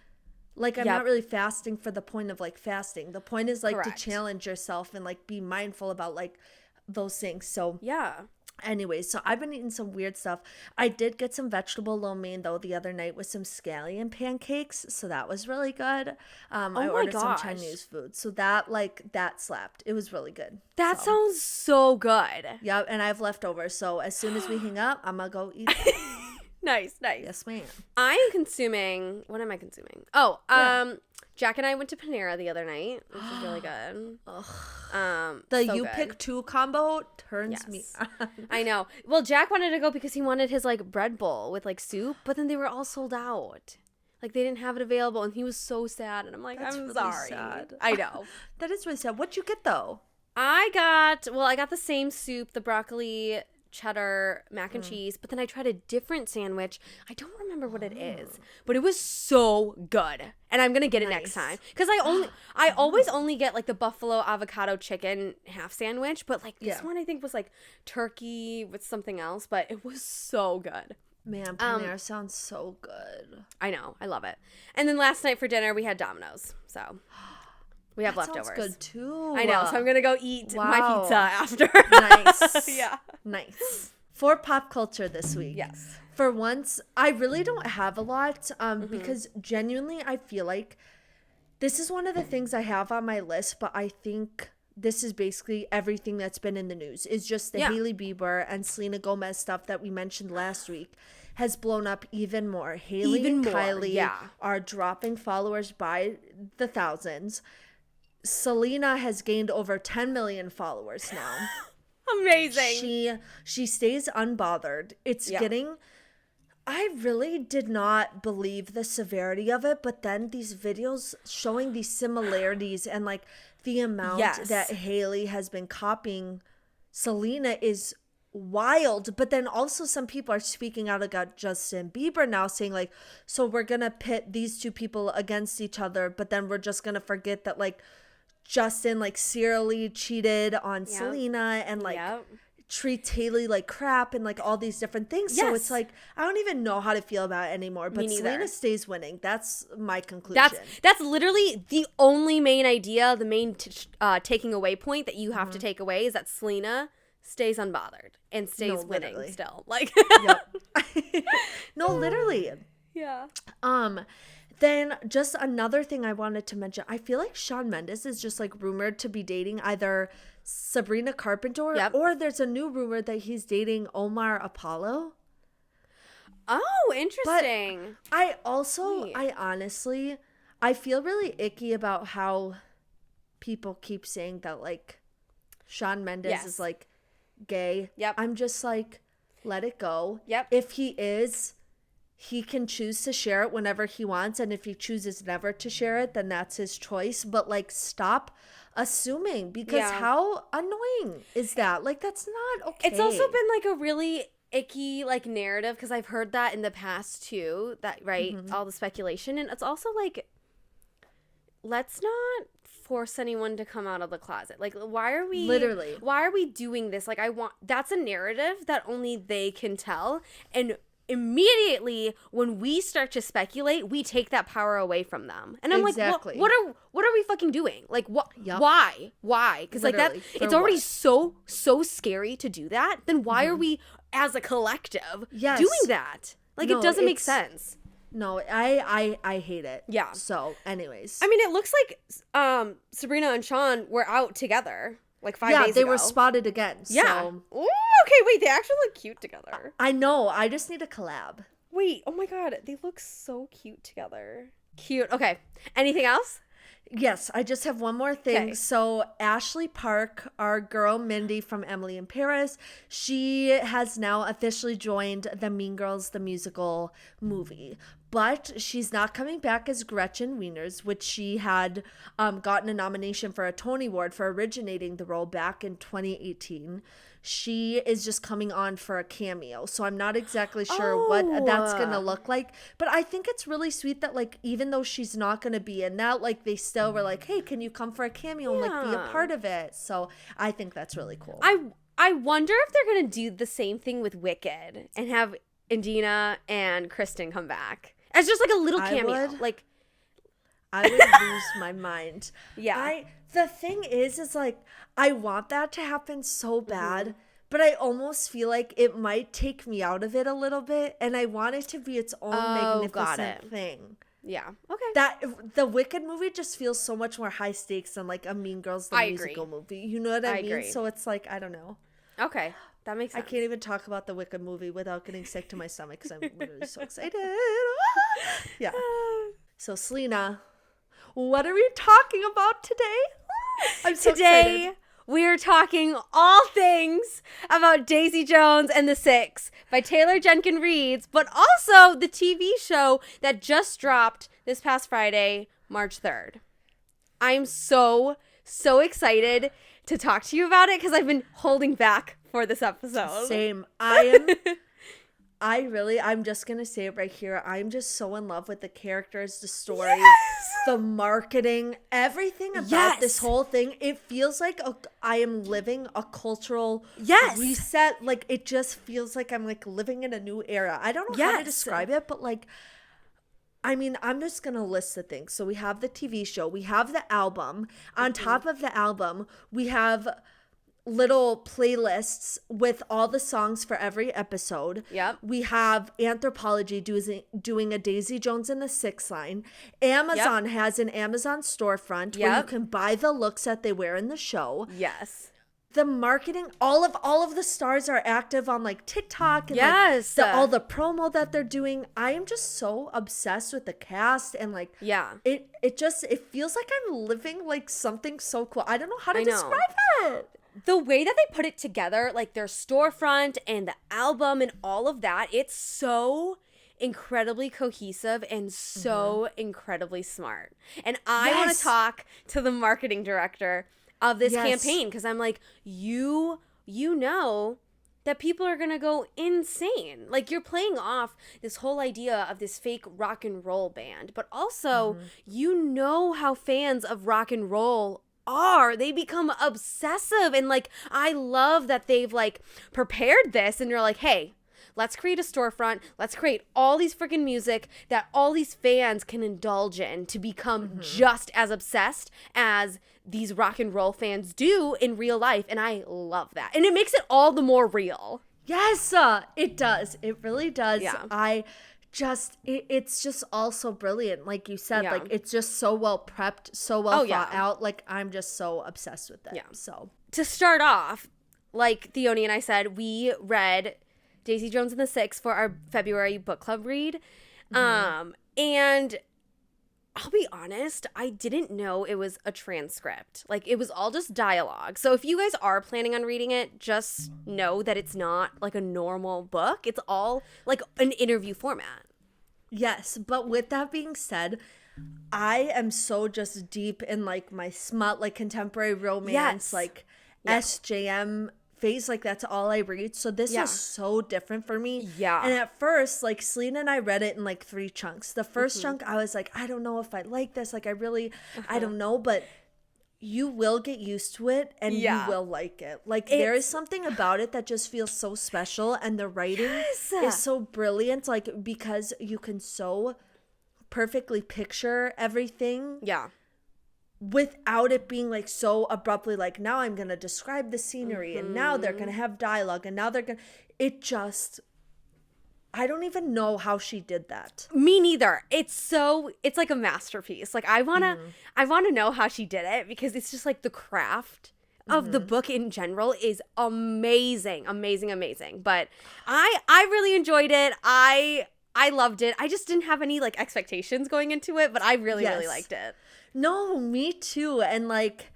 like, I'm not really fasting for the point of, like, fasting. The point is, like, to challenge yourself and, like, be mindful about, like, those things. So yeah. Anyways, so I've been eating some weird stuff. I did get some vegetable lo mein though the other night with some scallion pancakes, so that was really good. I ordered some Chinese food, so that slapped. It was really good. That sounds so good. Yep, and I have leftovers, so as soon as we hang up, I'm gonna go eat that. Nice. Yes, ma'am. I'm consuming. What am I consuming? Jack and I went to Panera the other night, which was really good. The so You good. Pick Two combo turns me on. I know. Well, Jack wanted to go because he wanted his like bread bowl with like soup, but then they were all sold out. Like they didn't have it available, and he was so sad. And I'm like, That's I'm really sorry. sad. I know. That is really sad. What'd you get though? I got the same soup, the broccoli cheddar mac and cheese, but then I tried a different sandwich. I don't remember what it is, but it was so good, and I'm gonna get it next time because I always only get like the buffalo avocado chicken half sandwich, but like this one I think was like turkey with something else, but it was so good. Man, Panera sounds so good. I know, I love it. And then last night for dinner we had Domino's, so we have leftovers. Sounds good too. I know, so I'm gonna go eat my pizza after. Nice. Yeah. Nice. For pop culture this week. Yes. For once, I really don't have a lot because genuinely I feel like this is one of the things I have on my list, but I think this is basically everything that's been in the news. It's just the Hailey Bieber and Selena Gomez stuff that we mentioned last week has blown up even more. Hailey and Kylie are dropping followers by the thousands. Selena has gained over 10 million followers now. Amazing. She stays unbothered. It's getting... I really did not believe the severity of it, but then these videos showing these similarities and like the amount that Hailey has been copying Selena is wild. But then also some people are speaking out about Justin Bieber now, saying like, so we're gonna pit these two people against each other, but then we're just gonna forget that like Justin like serially cheated on Selena and like treats Hailey like crap and like all these different things. So it's like I don't even know how to feel about it anymore. But Selena stays winning. That's my conclusion. That's literally the only main idea, the main taking away point that you have to take away is that Selena stays unbothered and stays winning still. Like no, literally. Yeah. Then just another thing I wanted to mention. I feel like Shawn Mendes is just like rumored to be dating either Sabrina Carpenter or there's a new rumor that he's dating Omar Apollo. Oh, interesting. But I honestly feel really icky about how people keep saying that like Shawn Mendes is like gay. Yep. I'm just like, let it go. Yep. If he is, he can choose to share it whenever he wants, and if he chooses never to share it, then that's his choice. But like, stop assuming, because how annoying is that? Like, that's not okay. It's also been like a really icky like narrative, because I've heard that in the past too, that all the speculation, and it's also like, let's not force anyone to come out of the closet. Like, why are we doing this? Like, that's a narrative that only they can tell, and immediately when we start to speculate, we take that power away from them. And I'm like, what are we fucking doing? Like, why? Because like that, it's already so scary to do that. Then why are we as a collective doing that? Like, it doesn't make sense. No, I hate it. Yeah. So anyways, I mean, it looks like Sabrina and Shawn were out together like 5 days ago. Yeah, they were spotted again. Yeah. So. Ooh, okay, wait, they actually look cute together. I know. I just need a collab. Wait, oh my god, they look so cute together. Cute. Okay. Anything else? Yes, I just have one more thing. Okay. So Ashley Park, our girl Mindy from Emily in Paris, she has now officially joined the Mean Girls the Musical movie. But she's not coming back as Gretchen Wieners, which she had gotten a nomination for a Tony Award for originating the role back in 2018. She is just coming on for a cameo. So I'm not exactly sure what that's going to look like. But I think it's really sweet that, like, even though she's not going to be in that, like, they still were like, hey, can you come for a cameo and, like, be a part of it? So I think that's really cool. I wonder if they're going to do the same thing with Wicked and have Indina and Kristen come back. As just like a little cameo. I would lose my mind. Yeah. The thing is like, I want that to happen so bad, but I almost feel like it might take me out of it a little bit, and I want it to be its own magnificent thing. Yeah. Okay. That the Wicked movie just feels so much more high stakes than like a Mean Girls the Musical movie. You know what I mean? Agree. So it's like, I don't know. Okay. That makes sense. I can't even talk about the Wicked movie without getting sick to my stomach because I'm literally so excited. Yeah. So, Selena, what are we talking about today? I'm so excited. We are talking all things about Daisy Jones and the Six by Taylor Jenkins Reid, but also the TV show that just dropped this past Friday, March 3rd. I'm so excited to talk to you about it because I've been holding back for this episode. Same. I'm just going to say it right here. I'm just so in love with the characters, the story, the marketing, everything about this whole thing. It feels like I am living a cultural reset. Like, it just feels like I'm like living in a new era. I don't know how to describe it, but like, I mean, I'm just going to list the things. So we have the TV show, we have the album. On top of the album, we have little playlists with all the songs for every episode. Yep. We have Anthropologie doing a Daisy Jones and the Six line. Amazon has an Amazon storefront where you can buy the looks that they wear in the show. Yes. the marketing, all of the stars are active on like TikTok and Yes. like all the promo that they're doing. I am just so obsessed with the cast and like Yeah. it feels like I'm living like something so cool. I don't know how to I know. describe it. The way that they put it together, like their storefront and the album and all of that, it's so incredibly cohesive and so incredibly smart. And I want Yes. to talk to the marketing director of this Yes. campaign because I'm like, you know that people are going to go insane. Like you're playing off this whole idea of this fake rock and roll band, but also you know how fans of rock and roll are. They become obsessive, and like I love that they've like prepared this and you're like, hey, let's create a storefront. Let's create all these freaking music that all these fans can indulge in to become just as obsessed as these rock and roll fans do in real life. And I love that. And it makes it all the more real. Yes, it does. It really does. Yeah. It's just all so brilliant. Like you said, Yeah. like it's just so well prepped, so well Oh, yeah. thought out. Like I'm just so obsessed with it. Yeah. So To start off, like Theoni and I said, we read Daisy Jones and the Six for our February book club read. And I'll be honest, I didn't know it was a transcript. Like, it was all just dialogue. So if you guys are planning on reading it, just know that it's not like a normal book. It's all like an interview format. yes, but with that being said, I am so just deep in like my smut, like contemporary romance, Yes. like Yeah. SJM phase. Like that's all I read. So this Yeah. was so different for me. Yeah. And at first, like Selena and I read it in like 3 chunks. The 1st chunk, I was like, I don't know if I like this. Like I really, I don't know, but you will get used to it and Yeah. you will like it. Like there is something about it that just feels so special, and the writing is so brilliant. Like because you can so perfectly picture everything Yeah. without it being like so abruptly like now I'm gonna describe the scenery and now they're gonna have dialogue and now they're gonna I don't even know how she did that. Me neither. It's like a masterpiece. Like I want to know how she did it because it's just like the craft of the book in general is amazing. But I really enjoyed it. I loved it. I just didn't have any like expectations going into it, but I really Yes. liked it. No, me too. And like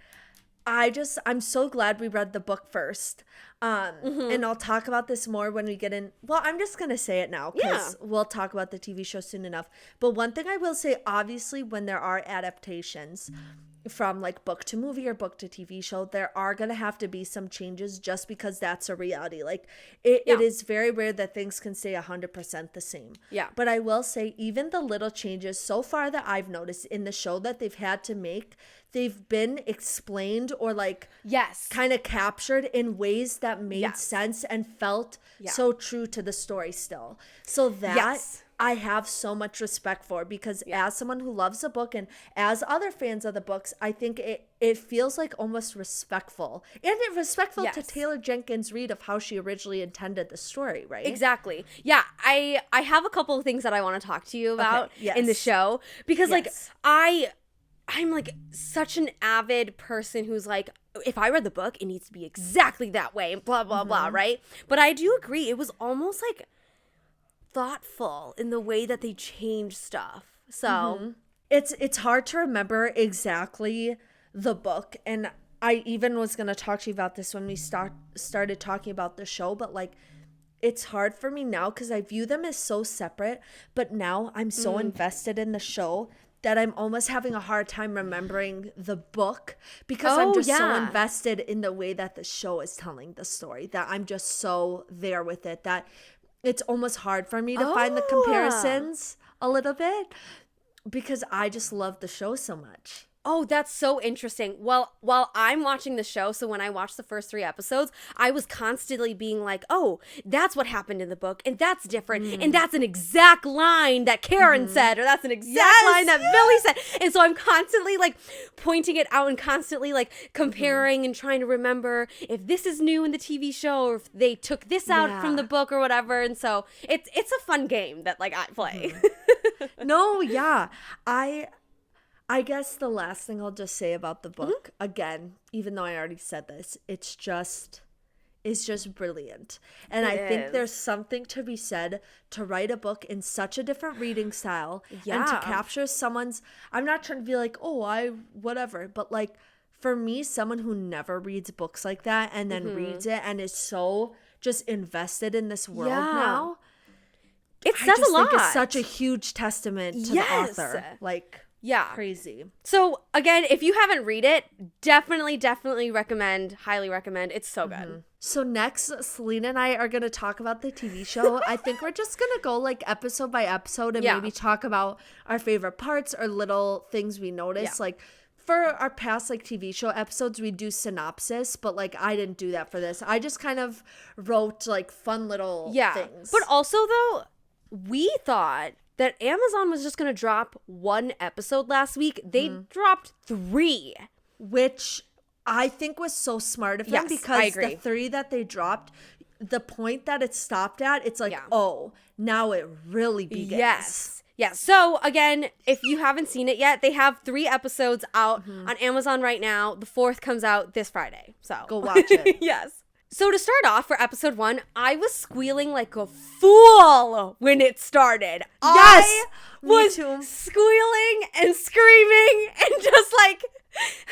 I'm so glad we read the book first. And I'll talk about this more when we get in. Well, I'm just going to say it now because we'll talk about the TV show soon enough. But one thing I will say, obviously, when there are adaptations from like book to movie or book to TV show, there are going to have to be some changes just because that's a reality. Like it is very rare that things can stay 100% the same. Yeah. But I will say even the little changes so far that I've noticed in the show that they've had to make, they've been explained or like Yes. kind of captured in ways that made Yes. sense and felt Yeah. so true to the story still. So that Yes. I have so much respect for because as someone who loves the book and as other fans of the books, I think it feels like almost respectful and respectful to Yes. Taylor Jenkins Reid of how she originally intended the story, right? Exactly. Yeah, I have a couple of things that I want to talk to you about in the yes. show because Yes. like I'm like such an avid person who's like, if I read the book, it needs to be exactly that way and blah blah blah, right? But I do agree it was almost like thoughtful in the way that they changed stuff. So It's hard to remember exactly the book, and I even was going to talk to you about this when we started talking about the show, but like it's hard for me now because I view them as so separate, but now I'm so invested in the show that I'm almost having a hard time remembering the book because I'm Oh, just so yeah. invested in the way that the show is telling the story that I'm just so there with it that it's almost hard for me to find the Oh. comparisons a little bit because I just love the show so much. Oh, that's so interesting. Well, while I'm watching the show, so when I watched the first 3 episodes, I was constantly being like, oh, that's what happened in the book, and that's different, and that's an exact line that Karen said, or that's an exact line that Billy said. And so I'm constantly like pointing it out and constantly like comparing and trying to remember if this is new in the TV show or if they took this out from the book or whatever. And so it's a fun game that like I play. No, yeah. I guess the last thing I'll just say about the book, again, even though I already said this, it's just brilliant. And I think there's something to be said to write a book in such a different reading style and to capture someone's, I'm not trying to be like, oh, whatever, but like for me, someone who never reads books like that and then reads it and is so just invested in this world now. It says a lot. I think it's such a huge testament to the author. Like, crazy. So again, if you haven't read it, definitely highly recommend. It's so good. So next, Selena and I are going to talk about the TV show. I think we're just going to go like episode by episode and maybe talk about our favorite parts or little things we noticed. Like for our past like TV show episodes, we do synopsis, but like I didn't do that for this. I just kind of wrote like fun little things. But also though, we thought that Amazon was just going to drop one episode last week. They dropped 3. Which I think was so smart of them because the 3 that they dropped, the point that it stopped at, it's like, oh, now it really begins. Yes. So again, if you haven't seen it yet, they have 3 episodes out on Amazon right now. The 4th comes out this Friday. So go watch it. Yes. So to start off for episode 1, I was squealing like a fool when it started. Yes, I was squealing and screaming and just like,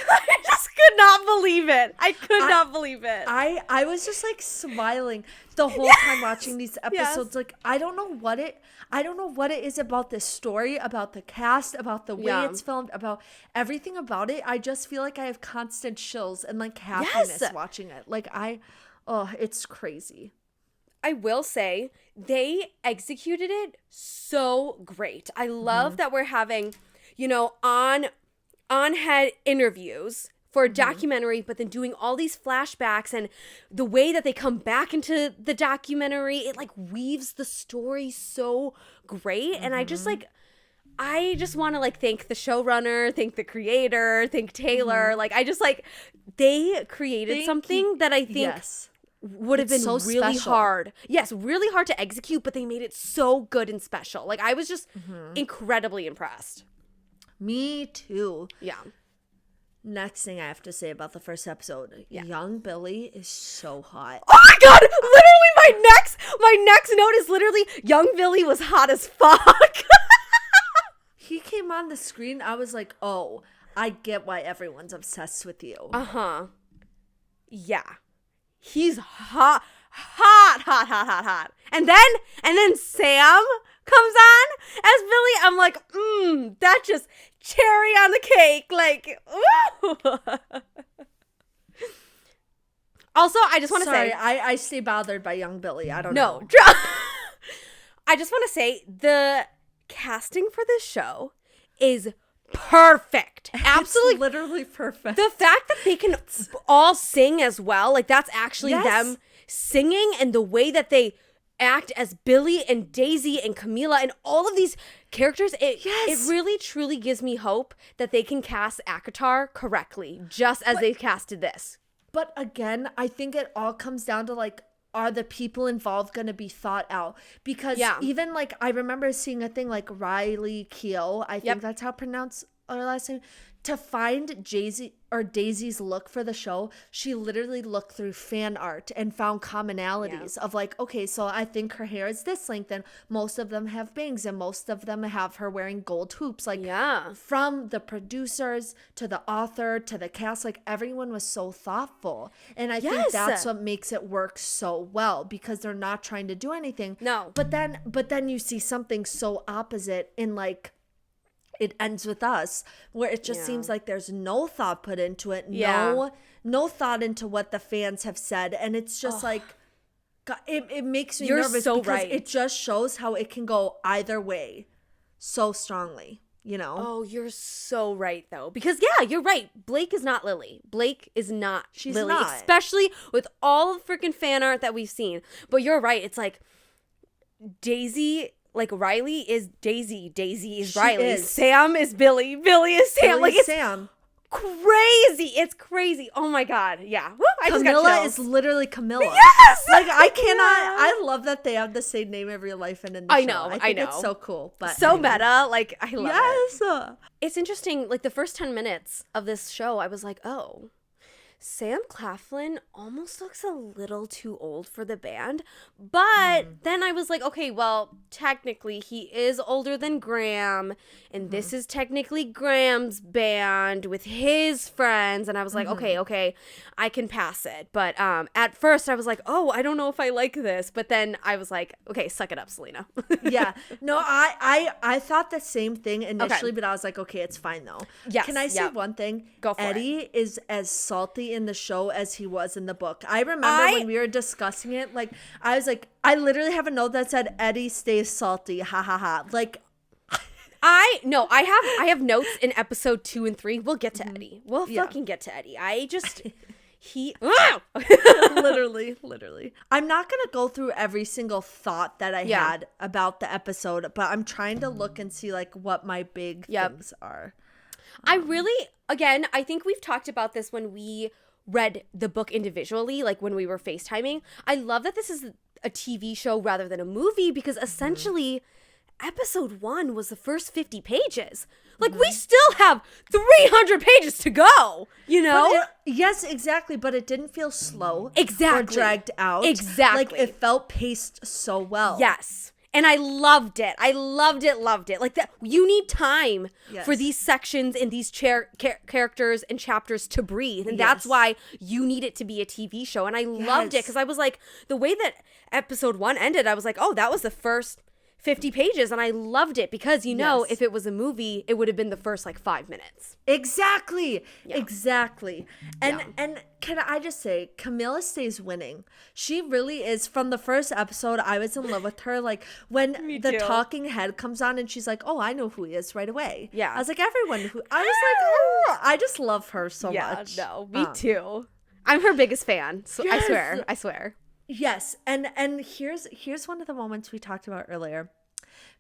I just could not believe it. I could not believe it. I was just like smiling the whole time watching these episodes. Like I don't know what it is about this story, about the cast, about the way it's filmed, about everything about it. I just feel like I have constant chills and like happiness watching it. Like it's crazy. I will say they executed it so great. I love that we're having, on-head interviews for a documentary, but then doing all these flashbacks and the way that they come back into the documentary, it like weaves the story so great. And I just want to like thank the showrunner, thank the creator, thank Taylor. Like I just like, they created something that I think would have been so really hard. Yes, really hard to execute, but they made it so good and special. Like I was just incredibly impressed. Me too. Yeah. Next thing I have to say about the first episode, young Billy is so hot. Oh my god! Literally my next note is literally young Billy was hot as fuck. He came on the screen, I was like, oh, I get why everyone's obsessed with you. Yeah. He's hot. And then Sam comes on as Billy. I'm like, that just cherry on the cake. Like, ooh. Also, I just want to say, I stay bothered by young Billy. I don't know. I just want to say the casting for this show is perfect. Absolutely. It's literally perfect. The fact that they can all sing as well, like that's actually them singing, and the way that they act as Billy and Daisy and Camila and all of these characters, it really truly gives me hope that they can cast ACOTAR correctly, just as they casted this. But again, I think it all comes down to like, are the people involved going to be thought out? Because even like, I remember seeing a thing like Riley Keough, I think that's how to pronounce her last name, to find Daisy's look for the show. She literally looked through fan art and found commonalities of like, okay, so I think her hair is this length and most of them have bangs and most of them have her wearing gold hoops. Like from the producers to the author to the cast, like everyone was so thoughtful. And I think that's what makes it work so well, because they're not trying to do anything. No. But then you see something so opposite in like, it ends with Us, where it just seems like there's no thought put into it, no thought into what the fans have said, and it's just like, God, it makes me nervous because it just shows how it can go either way so strongly, Oh, you're so right though, because you're right. Blake is not Lily. Blake is not Lily, especially with all the freaking fan art that we've seen. But you're right. It's like Daisy. Like Riley is Daisy, Daisy is Riley, Sam is Billy, Billy is Sam. Like it's Sam. crazy. It's crazy. Oh my God. Yeah. Woo, I just got Camilla chills. is literally Camilla. Yes! Like, I cannot. I love that they have the same name in real life and in the show. I think know. it's so cool. But So meta. Like, I love it. yes. It's interesting. Like, the first 10 minutes of this show, I was like, oh, Sam Claflin almost looks a little too old for the band. But then I was like, okay, well, technically he is older than Graham. And this is technically Graham's band with his friends. And I was like, okay, I can pass it. But at first I was like, oh, I don't know if I like this. But then I was like, okay, suck it up, Selena. Yeah. No, I thought the same thing initially, but I was like, okay, it's fine though. Yes, Can I say yep. one thing? Go for it. Eddie is as salty in the show as he was in the book. I remember when we were discussing it, like, I was like, I literally have a note that said Eddie stays salty. Ha ha ha. Like, I have notes in episode 2 and 3. We'll get to Eddie. We'll fucking get to Eddie. I just literally. I'm not going to go through every single thought that I had about the episode, but I'm trying to look and see like what my big things are. I really, again, I think we've talked about this when we read the book individually, like when we were FaceTiming. I love that this is a TV show rather than a movie because essentially episode 1 was the first 50 pages. Like we still have 300 pages to go, you know? Yes, exactly. But it didn't feel slow. Exactly. Or dragged out. Exactly. Like it felt paced so well. Yes. And I loved it. I loved it. Like that, you need time for these sections and these characters and chapters to breathe. And that's why you need it to be a TV show. And I loved it because I was like, the way that episode 1 ended, I was like, oh, that was the first 50 pages. And I loved it because, you know, if it was a movie, it would have been the first like 5 minutes. Exactly. Exactly. And can I just say, Camilla stays winning. She really is. From the first episode, I was in love with her. Like when the talking head comes on and she's like, oh, I know who he is right away. Yeah. I was like, everyone who, I was like, oh, I just love her so much. No, me too. I'm her biggest fan. So I swear. Yes. And here's one of the moments we talked about earlier.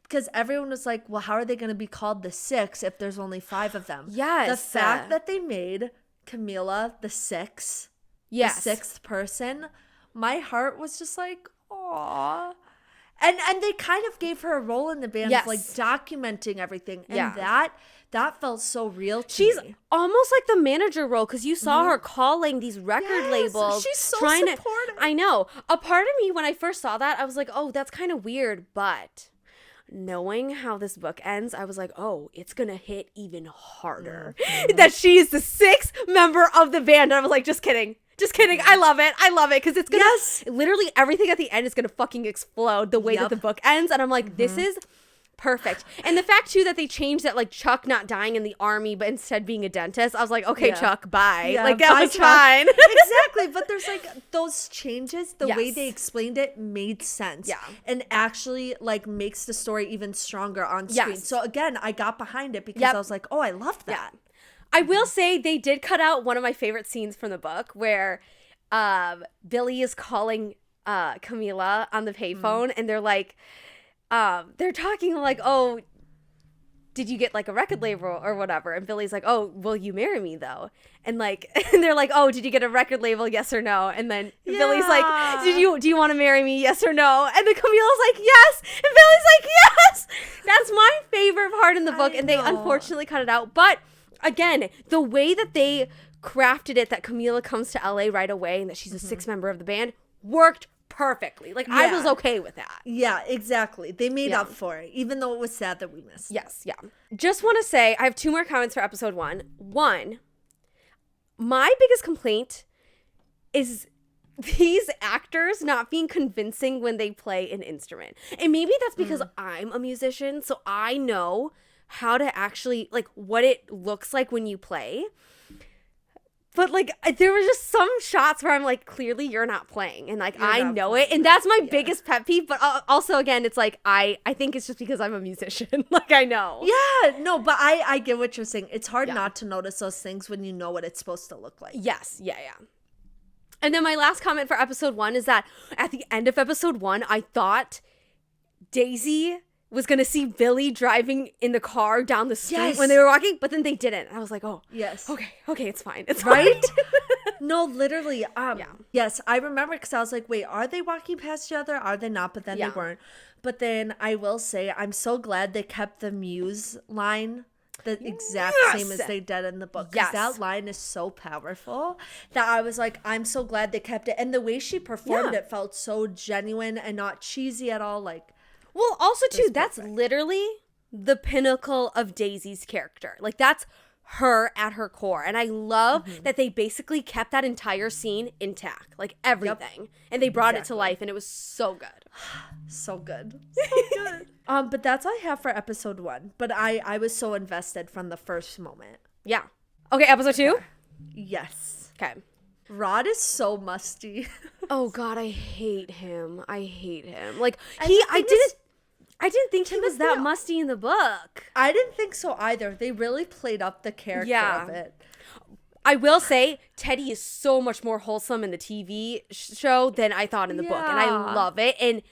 Because everyone was like, well, how are they going to be called the 6 if there's only 5 of them? Yes. The fact that they made Camilla the 6, the 6th person, my heart was just like, aw. And they kind of gave her a role in the band of like documenting everything. And that felt so real to me. She's almost like the manager role because you saw her calling these record labels. She's so supportive. I know. A part of me, when I first saw that, I was like, oh, that's kind of weird. But knowing how this book ends, I was like, oh, it's going to hit even harder. That she is the 6th member of the band. And I was like, just kidding. I love it because it's gonna literally everything at the end is gonna fucking explode the way that the book ends. And I'm like, this is perfect. And the fact too that they changed that, like Chuck not dying in the army but instead being a dentist, I was like, okay, Chuck, bye. Like that was fine. Exactly. But there's like those changes, the way they explained it made sense. Yeah. And actually like makes the story even stronger on screen. So again, I got behind it because I was like, oh, I love that. Yeah. I will say they did cut out one of my favorite scenes from the book where Billy is calling Camila on the payphone and they're like, they're talking like, oh, did you get like a record label or whatever? And Billy's like, oh, will you marry me though? And like, and they're like, oh, did you get a record label? Yes or no? And then Billy's like, do you want to marry me? Yes or no? And then Camila's like, yes. And Billy's like, yes. That's my favorite part in the book. And they unfortunately cut it out. But again, the way that they crafted it, that Camila comes to LA right away and that she's a 6th member of the band, worked perfectly. Like I was okay with that. Yeah, exactly. They made up for it, even though it was sad that we missed. Yes, Just want to say, I have 2 more comments for episode 1. One, my biggest complaint is these actors not being convincing when they play an instrument. And maybe that's because I'm a musician, so I know how to actually, like, what it looks like when you play. But, like, there were just some shots where I'm like, clearly you're not playing. And, like, I know it. And that's my biggest pet peeve. But also, again, it's like, I think it's just because I'm a musician. Like, I know. Yeah. No, but I get what you're saying. It's hard not to notice those things when you know what it's supposed to look like. Yes. Yeah. And then my last comment for episode 1 is that at the end of episode 1, I thought Daisy was going to see Billy driving in the car down the street Yes. when they were walking, but then they didn't. I was like, oh, Yes. okay, it's fine. It's Right? fine. No, literally. Yes, I remember because I was like, wait, are they walking past each other? Are they not? But then they weren't. But then I will say, I'm so glad they kept the Muse line the exact same as they did in the book. Because that line is so powerful that I was like, I'm so glad they kept it. And the way she performed it felt so genuine and not cheesy at all. Like, well, also too, that's literally the pinnacle of Daisy's character. Like, that's her at her core. And I love that they basically kept that entire scene intact, like everything. And they brought it to life, and it was so good. So good. So good. But that's all I have for episode 1. But I was so invested from the first moment. Yeah. Okay, episode 2? Yes. Okay. Rod is so musty. Oh God, I hate him. Like, And I didn't think he was that musty in the book. I didn't think so either. They really played up the character of it. I will say, Teddy is so much more wholesome in the TV show than I thought in the book. And I love it. And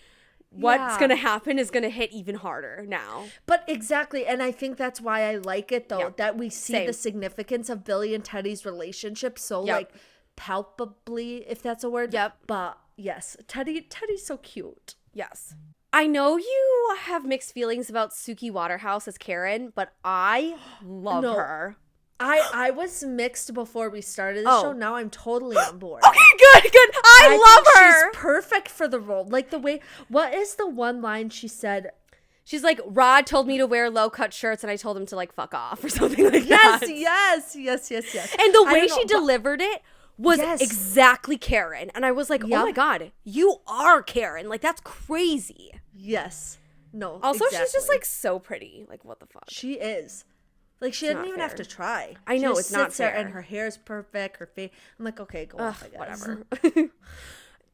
what's going to happen is going to hit even harder now. But exactly. And I think that's why I like it, though, that we see the significance of Billy and Teddy's relationship so, like, palpably, if that's a word. Yep. But, yes, Teddy's so cute. Yes. I know you have mixed feelings about Suki Waterhouse as Karen, but I love her. I was mixed before we started the show. Now I'm totally on board. Okay, good. I love her. She's perfect for the role. Like the way, what is the one line she said? She's like, Rod told me to wear low-cut shirts, and I told him to, like, fuck off or something like that. Yes. And the way she delivered it was exactly Karen. And I was like, oh my God, you are Karen. Like, that's crazy. Yes. No, also, she's just, like, so pretty. Like, what the fuck? She is. Like, she didn't even have to try. I know, she it's not fair. And her hair is perfect. Her face. I'm like, okay, go off, I guess. Whatever.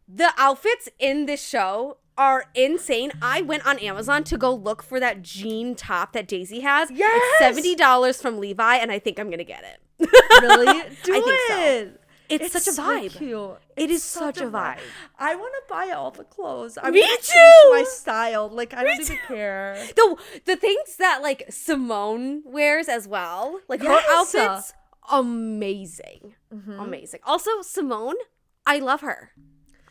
The outfits in this show are insane. I went on Amazon to go look for that jean top that Daisy has. Yes! It's $70 from Levi, and I think I'm going to get it. Really? I think so. It's such a vibe. So cute. It is such a vibe. I want to buy all the clothes. Me too. Change my style. Like, I don't even care. The things that, like, Simone wears as well. Like, her outfits, amazing. Amazing. Also, Simone, I love her.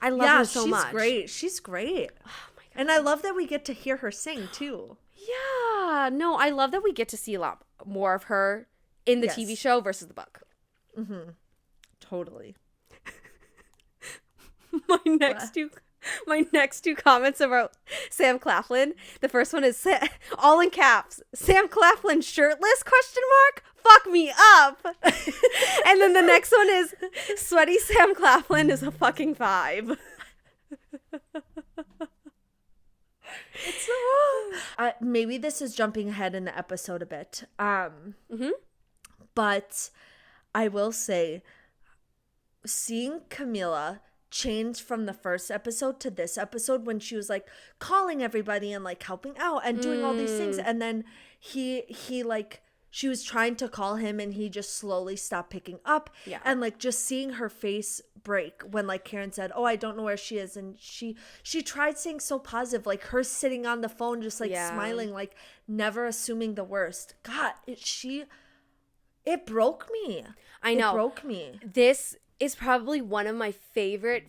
I love her so much. She's great. Oh my God. And I love that we get to hear her sing, too. Yeah. No, I love that we get to see a lot more of her in the TV show versus the book. Mm-hmm. Totally. My next two comments about Sam Claflin. The first one is all in caps. Sam Claflin shirtless? ? Fuck me up. And then the next one is sweaty Sam Claflin is a fucking 5. Maybe this is jumping ahead in the episode a bit. But I will say, seeing Camila change from the first episode to this episode when she was like calling everybody and like helping out and doing all these things, and then he like she was trying to call him and he just slowly stopped picking up, and like just seeing her face break when like Karen said, oh, I don't know where she is, and she tried saying so positive, like her sitting on the phone just like smiling, like never assuming the worst. God, it broke me. I know. It broke me. This is probably one of my favorite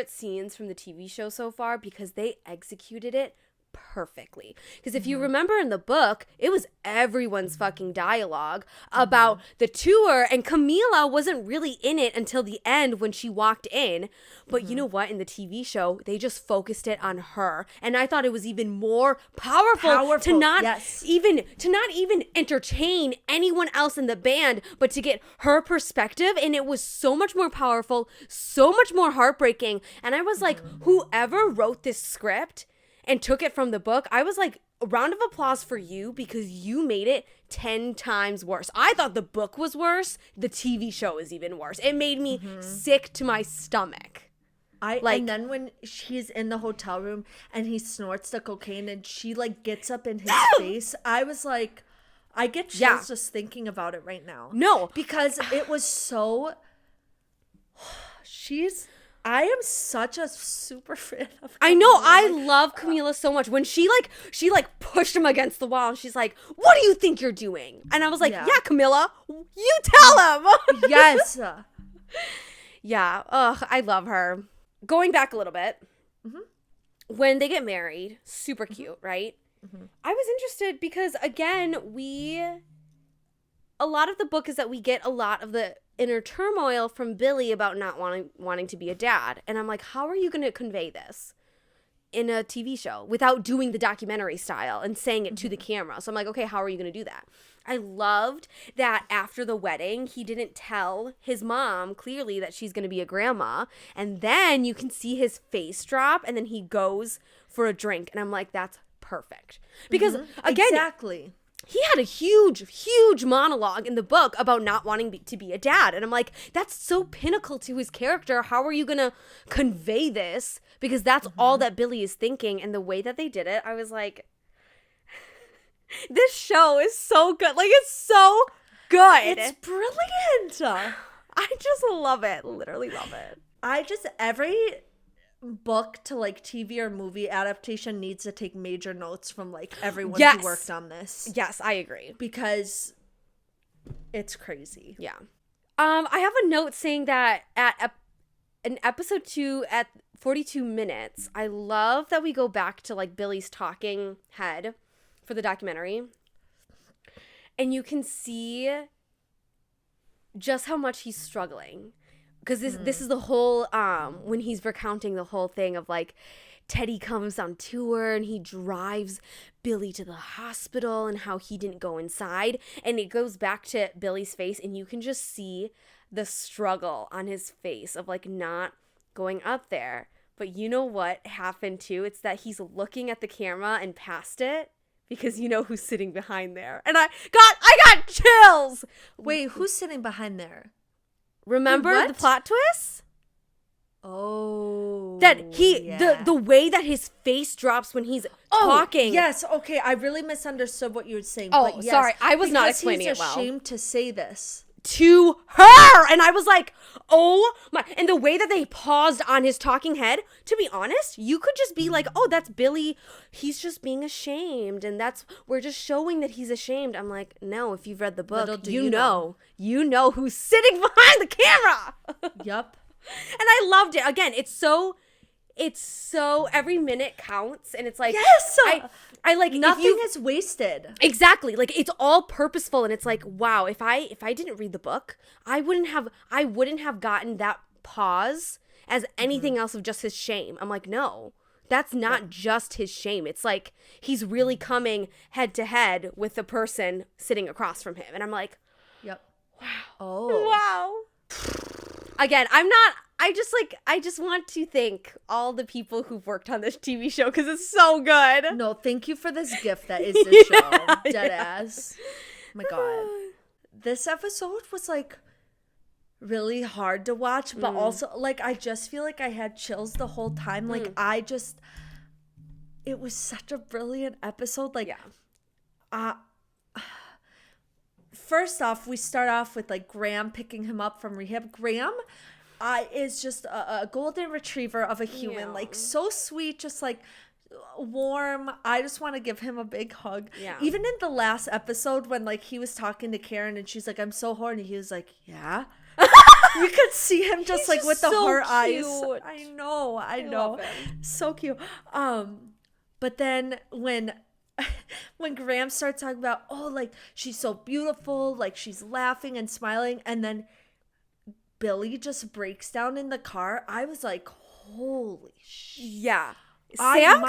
scenes from the TV show so far because they executed it perfectly. Because if you remember in the book, it was everyone's fucking dialogue about the tour, and Camila wasn't really in it until the end when she walked in. But you know what? In the TV show, they just focused it on her, and I thought it was even more powerful to not even entertain anyone else in the band, but to get her perspective. And it was so much more powerful, so much more heartbreaking. And I was like, whoever wrote this script and took it from the book, I was like, a round of applause for you, because you made it 10 times worse. I thought the book was worse. The TV show is even worse. It made me sick to my stomach. And then when she's in the hotel room and he snorts the cocaine and she like gets up in his face, I was like, I get chills just thinking about it right now. No. Because it was so... I am such a super fan of Camila. I know, I love Camila so much. When she pushed him against the wall and she's like, what do you think you're doing? And I was like, yeah Camila, you tell him. Yes. Yeah. Ugh, I love her. Going back a little bit, when they get married, super cute, right? I was interested because, again, a lot of the book is that we get a lot of the inner turmoil from Billy about not wanting to be a dad. And I'm like, how are you going to convey this in a TV show without doing the documentary style and saying it to the camera? So I'm like, okay, how are you going to do that? I loved that after the wedding, he didn't tell his mom clearly that she's going to be a grandma. And then you can see his face drop and then he goes for a drink. And I'm like, that's perfect. Because again, exactly. He had a huge monologue in the book about not wanting to be a dad. And I'm like, that's so pinnacle to his character. How are you going to convey this? Because that's all that Billy is thinking. And the way that they did it, I was like, this show is so good. Like, it's so good. It's brilliant. I just love it. Literally love it. Every book to like TV or movie adaptation needs to take major notes from like everyone who worked on this. Yes, I agree. Because it's crazy. Yeah. I have a note saying that in episode 2 at 42 minutes, I love that we go back to like Billy's talking head for the documentary. And you can see just how much he's struggling. Because this is the whole, when he's recounting the whole thing of like, Teddy comes on tour and he drives Billy to the hospital and how he didn't go inside. And it goes back to Billy's face and you can just see the struggle on his face of like not going up there. But you know what happened too? It's that he's looking at the camera and past it because you know who's sitting behind there. And I got chills. Wait, who's sitting behind there? Remember the plot twist? Oh. That the way that his face drops when he's talking. Yes, okay. I really misunderstood what you were saying. Oh, but yes, sorry. I was not explaining it well. He's ashamed to say this. To her. And I was like, oh my. And the way that they paused on his talking head, to be honest, you could just be like, oh, that's Billy. He's just being ashamed. And we're just showing that he's ashamed. I'm like, no, if you've read the book, you know who's sitting behind the camera. Yup. And I loved it. Again, it's so every minute counts, and it's like, yes, I like nothing is wasted. Exactly, like it's all purposeful, and it's like, wow, if I didn't read the book, I wouldn't have gotten that pause as anything else of just his shame. I'm like, no, that's not just his shame. It's like he's really coming head to head with the person sitting across from him, and I'm like, yep, wow. Again, I just want to thank all the people who've worked on this TV show because it's so good. No, thank you for this gift that is this show. Deadass. Oh my God. This episode was like really hard to watch, but also like I just feel like I had chills the whole time. Like it was such a brilliant episode. Like, first off, we start off with like Graham picking him up from rehab. Graham is just a golden retriever of a human, like so sweet, just like warm. I just want to give him a big hug. Yeah. Even in the last episode when like he was talking to Karen and she's like, I'm so horny. He was like, yeah. You could see him just like with the heart eyes. I know. So cute. But then when Graham starts talking about, oh, like, she's so beautiful, like, she's laughing and smiling, and then Billy just breaks down in the car, I was like, holy shit. Yeah. Sam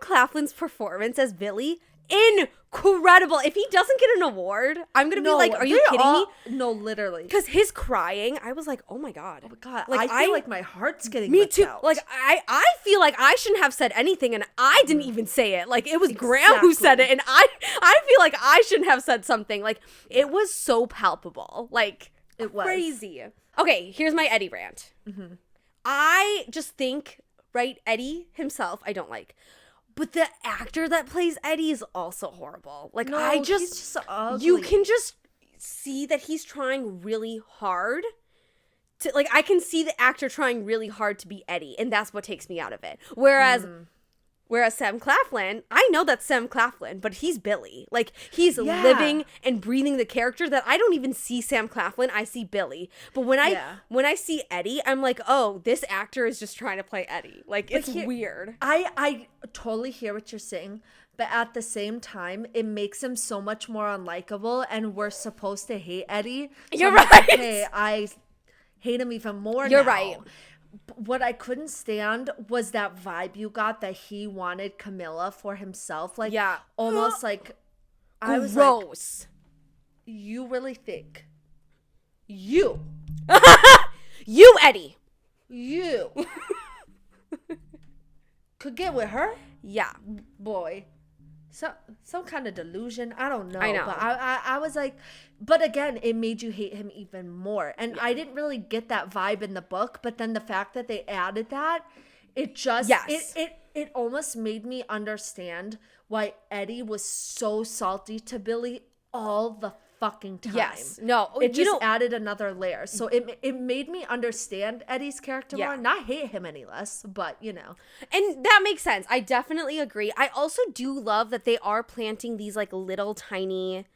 Claflin's performance as Billy, incredible. If he doesn't get an award, I'm going to be like, are you kidding me? No, literally. Because his crying, I was like, oh my God. Oh my God. Like, I feel like my heart's getting me too. Out. Like, I feel like I shouldn't have said anything, and I didn't even say it. Like, it was Graham who said it, and I feel like I shouldn't have said something. Like, it was so palpable. Like, it was crazy. Okay, here's my Eddie rant. I just think, right, Eddie himself, I don't like. But the actor that plays Eddie is also horrible. Like, no, he's just ugly. You can just see that he's trying really hard like I can see the actor trying really hard to be Eddie, and that's what takes me out of it. Whereas Sam Claflin, I know that's Sam Claflin, but he's Billy. Like, he's living and breathing the character that I don't even see Sam Claflin, I see Billy. But when I see Eddie, I'm like, oh, this actor is just trying to play Eddie. Like, it's weird. I totally hear what you're saying, but at the same time, it makes him so much more unlikable, and we're supposed to hate Eddie. So You're I'm right. Like, okay, I hate him even more You're now. right. What I couldn't stand was that vibe you got that he wanted Camilla for himself. Like, almost like, I was like, gross. You really think you Eddie, you could get with her? Yeah. Boy. Some kind of delusion. I don't know. I know. But I was like, but again, it made you hate him even more. And I didn't really get that vibe in the book, but then the fact that they added that, it just, it almost made me understand why Eddie was so salty to Billy all the fucking time. Yes. No. It just added another layer. So it made me understand Eddie's character more, not hate him any less, but you know. And that makes sense. I definitely agree. I also do love that they are planting these like little tiny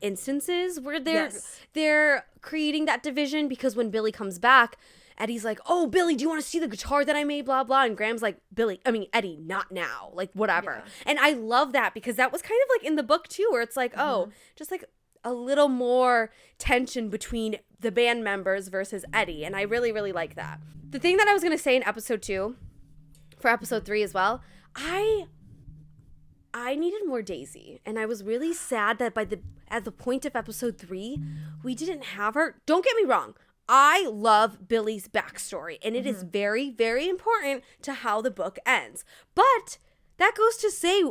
instances where they're creating that division, because when Billy comes back, Eddie's like, oh, Billy, do you want to see the guitar that I made, blah, blah. And Graham's like, Eddie, not now. Like, whatever. Yeah. And I love that, because that was kind of like in the book too, where it's like, oh, just like a little more tension between the band members versus Eddie. And I really, really like that. The thing that I was going to say in episode 2, for episode 3 as well, I needed more Daisy. And I was really sad that at the point of episode 3, we didn't have her. Don't get me wrong. I love Billy's backstory, and it is very, very important to how the book ends. But that goes to say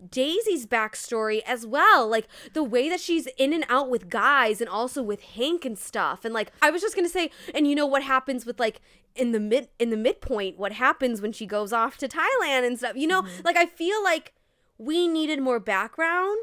Daisy's backstory as well, like the way that she's in and out with guys and also with Hank and stuff. And like, I was just gonna say, and you know what happens with like in the midpoint, what happens when she goes off to Thailand and stuff, you know, like I feel like we needed more background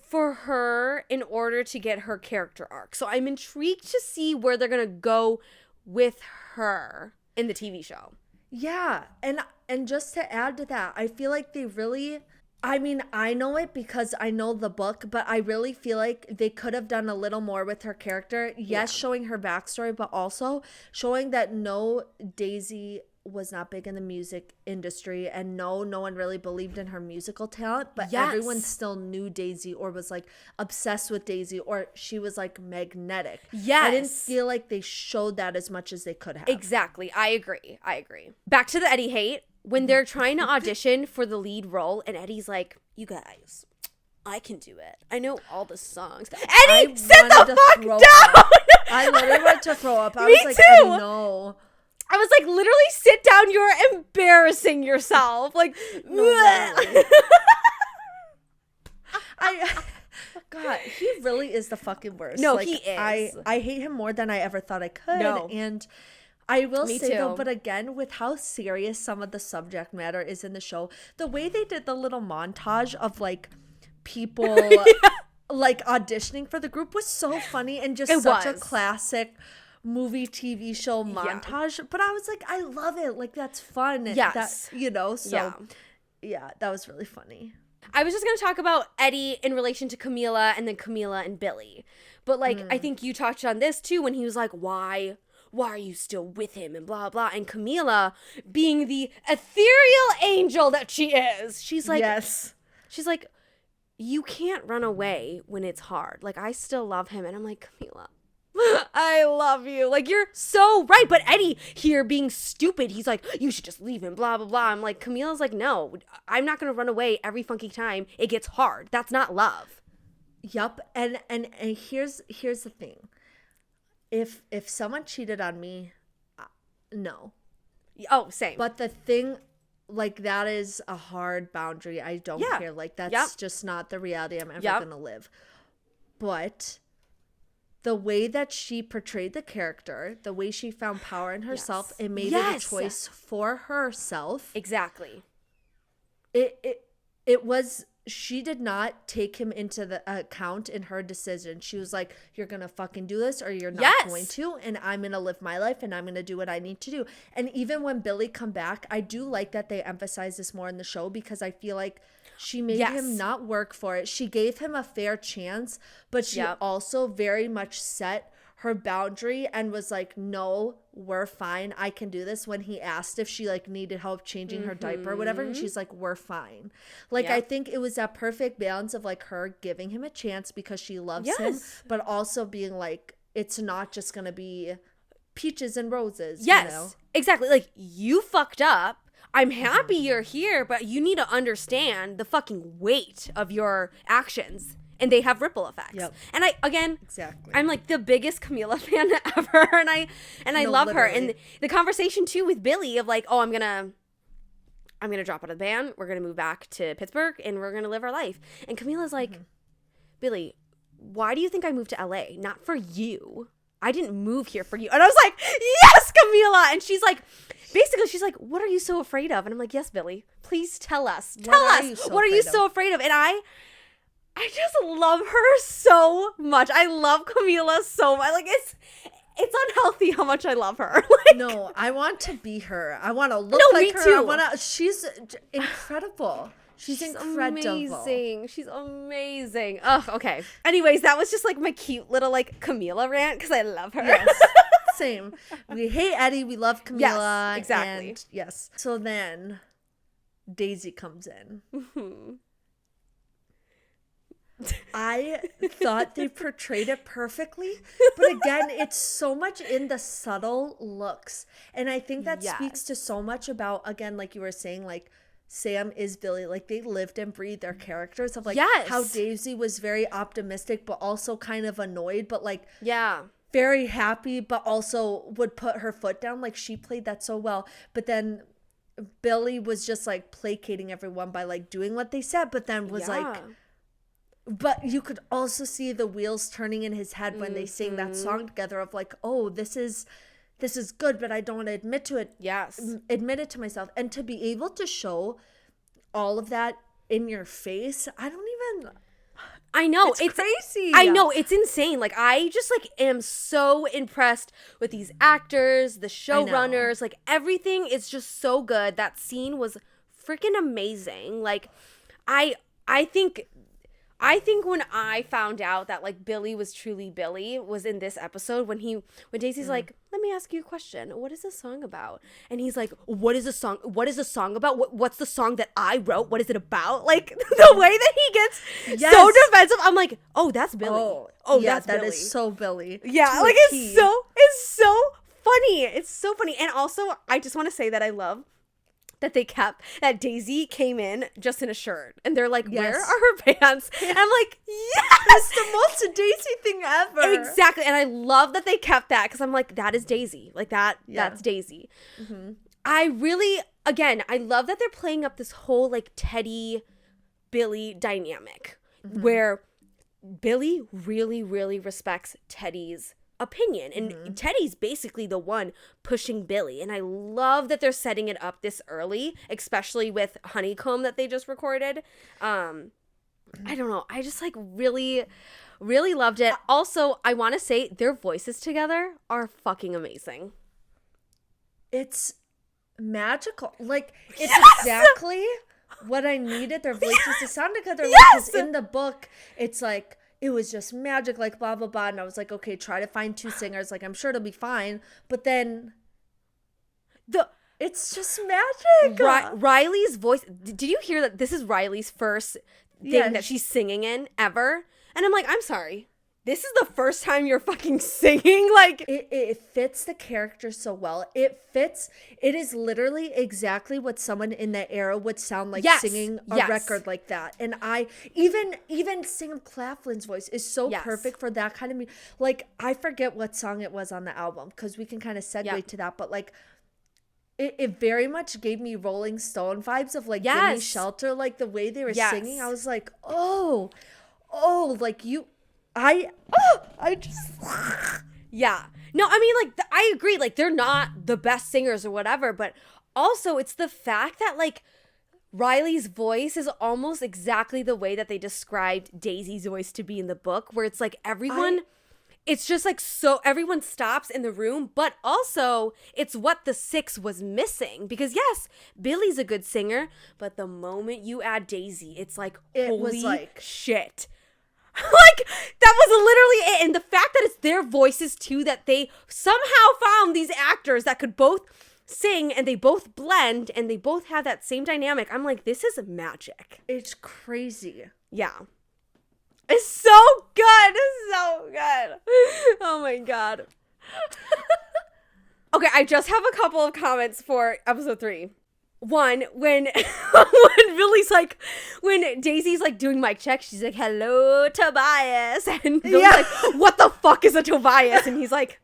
for her in order to get her character arc. So I'm intrigued to see where they're gonna go with her in the TV show. Yeah, and just to add to that, I feel like they really, I mean, I know it because I know the book, but I really feel like they could have done a little more with her character. Yes, showing her backstory, but also showing that Daisy was not big in the music industry, and no one really believed in her musical talent, but everyone still knew Daisy or was like obsessed with Daisy, or she was like magnetic. Yes. I didn't feel like they showed that as much as they could have. Exactly. I agree. Back to the Eddie hate. When they're trying to audition for the lead role, and Eddie's like, you guys, I can do it. I know all the songs. Eddie, sit the fuck down! I literally wanted to throw up. I Me was like, too. Eddie, no. I was like, literally, sit down. You're embarrassing yourself. Like, God, he really is the fucking worst. No, like, he is. I hate him more than I ever thought I could. No. And I will Me say too. though, but again, with how serious some of the subject matter is in the show, the way they did the little montage of like people like auditioning for the group was so funny, and just such a classic movie TV show montage. But I was like, I love it. Like, that's fun. Yes. That, you know, so yeah, that was really funny. I was just going to talk about Eddie in relation to Camila, and then Camila and Billy. But like, I think you touched on this too, when he was like, why are you still with him, and blah, blah. And Camila, being the ethereal angel that she is, she's like, she's like, you can't run away when it's hard. Like, I still love him. And I'm like, Camila, I love you. Like, you're so right. But Eddie here being stupid, he's like, you should just leave him, blah, blah, blah. I'm like, Camila's like, no, I'm not going to run away every funky time it gets hard. That's not love. Yup. And here's the thing. If someone cheated on me, no. Oh, same. But the thing, like, that is a hard boundary. I don't care. Like, that's just not the reality I'm ever going to live. But the way that she portrayed the character, the way she found power in herself, it made it a choice for herself. Exactly. It was she did not take him into the account in her decision. She was like, you're going to fucking do this or you're not going to. And I'm going to live my life and I'm going to do what I need to do. And even when Billy come back, I do like that they emphasize this more in the show because I feel like she made him not work for it. She gave him a fair chance, but she also very much set her boundary and was like, no, we're fine. I can do this. When he asked if she like needed help changing her diaper or whatever, and she's like, we're fine. Like, I think it was that perfect balance of like her giving him a chance because she loves him, but also being like, it's not just going to be peaches and roses. Yes, you know? Exactly. Like, you fucked up. I'm happy you're here, but you need to understand the fucking weight of your actions. And they have ripple effects. Yep. And I'm like the biggest Camila fan ever. And I love her. And the conversation too with Billy of like, oh, I'm gonna drop out of the band. We're gonna move back to Pittsburgh and we're gonna live our life. And Camila's like, Billy, why do you think I moved to LA? Not for you. I didn't move here for you. And I was like, yes, Camila. And she's like, basically, she's like, what are you so afraid of? And I'm like, yes, Billy, please tell us. What are you so afraid of? And I just love her so much. I love Camila so much. Like, it's unhealthy how much I love her. Like, no, I want to be her. I want to look like her. Too. She's incredible. She's incredible. Amazing. She's amazing. Oh, okay. Anyways, that was just like my cute little like Camila rant because I love her. Yes. Same. We hate Eddie. We love Camila. Yes, exactly. And yes. So then Daisy comes in. I thought they portrayed it perfectly, but again, it's so much in the subtle looks. And I think that speaks to so much about, again, like you were saying, like Sam is Billy, like they lived and breathed their characters of like how Daisy was very optimistic, but also kind of annoyed, but like very happy, but also would put her foot down. Like she played that so well. But then Billy was just like placating everyone by like doing what they said, but then was like, but you could also see the wheels turning in his head when they sing that song together of like, oh, this is good, but I don't want to admit to it. Yes. Admit it to myself. And to be able to show all of that in your face, I know. It's crazy. I know. It's insane. Like, I just, like, am so impressed with these actors, the showrunners. Like, everything is just so good. That scene was freaking amazing. Like, I think when I found out that like Billy was truly Billy was in this episode when Daisy's like, let me ask you a question. What is this song about? And he's like, what is the song? What is the song about? What's the song that I wrote? What is it about? Like the way that he gets so defensive. I'm like, oh, that's Billy. Oh, yeah, that's Billy. That is so Billy. Yeah, like it's so funny. It's so funny. And also, I just want to say that I love that Daisy came in just in a shirt and they're like, where are her pants? And I'm like, yes, it's the most Daisy thing ever. Exactly. And I love that they kept that because I'm like, that is Daisy. Like that's Daisy. I really, again, I love that they're playing up this whole like Teddy Billy dynamic where Billy really, really respects Teddy's opinion, and Teddy's basically the one pushing Billy, and I love that they're setting it up this early, especially with Honeycomb that they just recorded. I don't know, I just like really, really loved it. Also, I want to say their voices together are fucking amazing. It's magical. Like, it's exactly what I needed their voices to sound together. Because in the book, it's like, it was just magic, like blah, blah, blah. And I was like, okay, try to find two singers. Like, I'm sure it'll be fine. But then it's just magic. Riley's voice. Did you hear that this is Riley's first thing that she's singing in ever? And I'm like, I'm sorry. This is the first time you're fucking singing. Like, it fits the character so well. It is literally exactly what someone in that era would sound like singing a record like that. And even Sam Claflin's voice is so perfect for that kind of like, I forget what song it was on the album because we can kind of segue to that, but like it very much gave me Rolling Stone vibes of like Gimme Shelter, like the way they were singing. I was like, oh, like you. I just no, I mean, like, I agree, like, they're not the best singers or whatever, but also it's the fact that like Riley's voice is almost exactly the way that they described Daisy's voice to be in the book, where it's like everyone, it's just like so everyone stops in the room, but also it's what the 6 was missing. Because yes, Billy's a good singer, but the moment you add Daisy, it's like, holy shit. Like, that was literally it. And the fact that it's their voices too, that they somehow found these actors that could both sing and they both blend and they both have that same dynamic. I'm like, this is magic. It's crazy. Yeah. It's so good. It's so good. Oh my God. Okay, I just have a couple of comments for episode 3. One, when Billy's like, when Daisy's like doing mic check, she's like, hello, Tobias. And Billy's like, what the fuck is a Tobias? And he's like,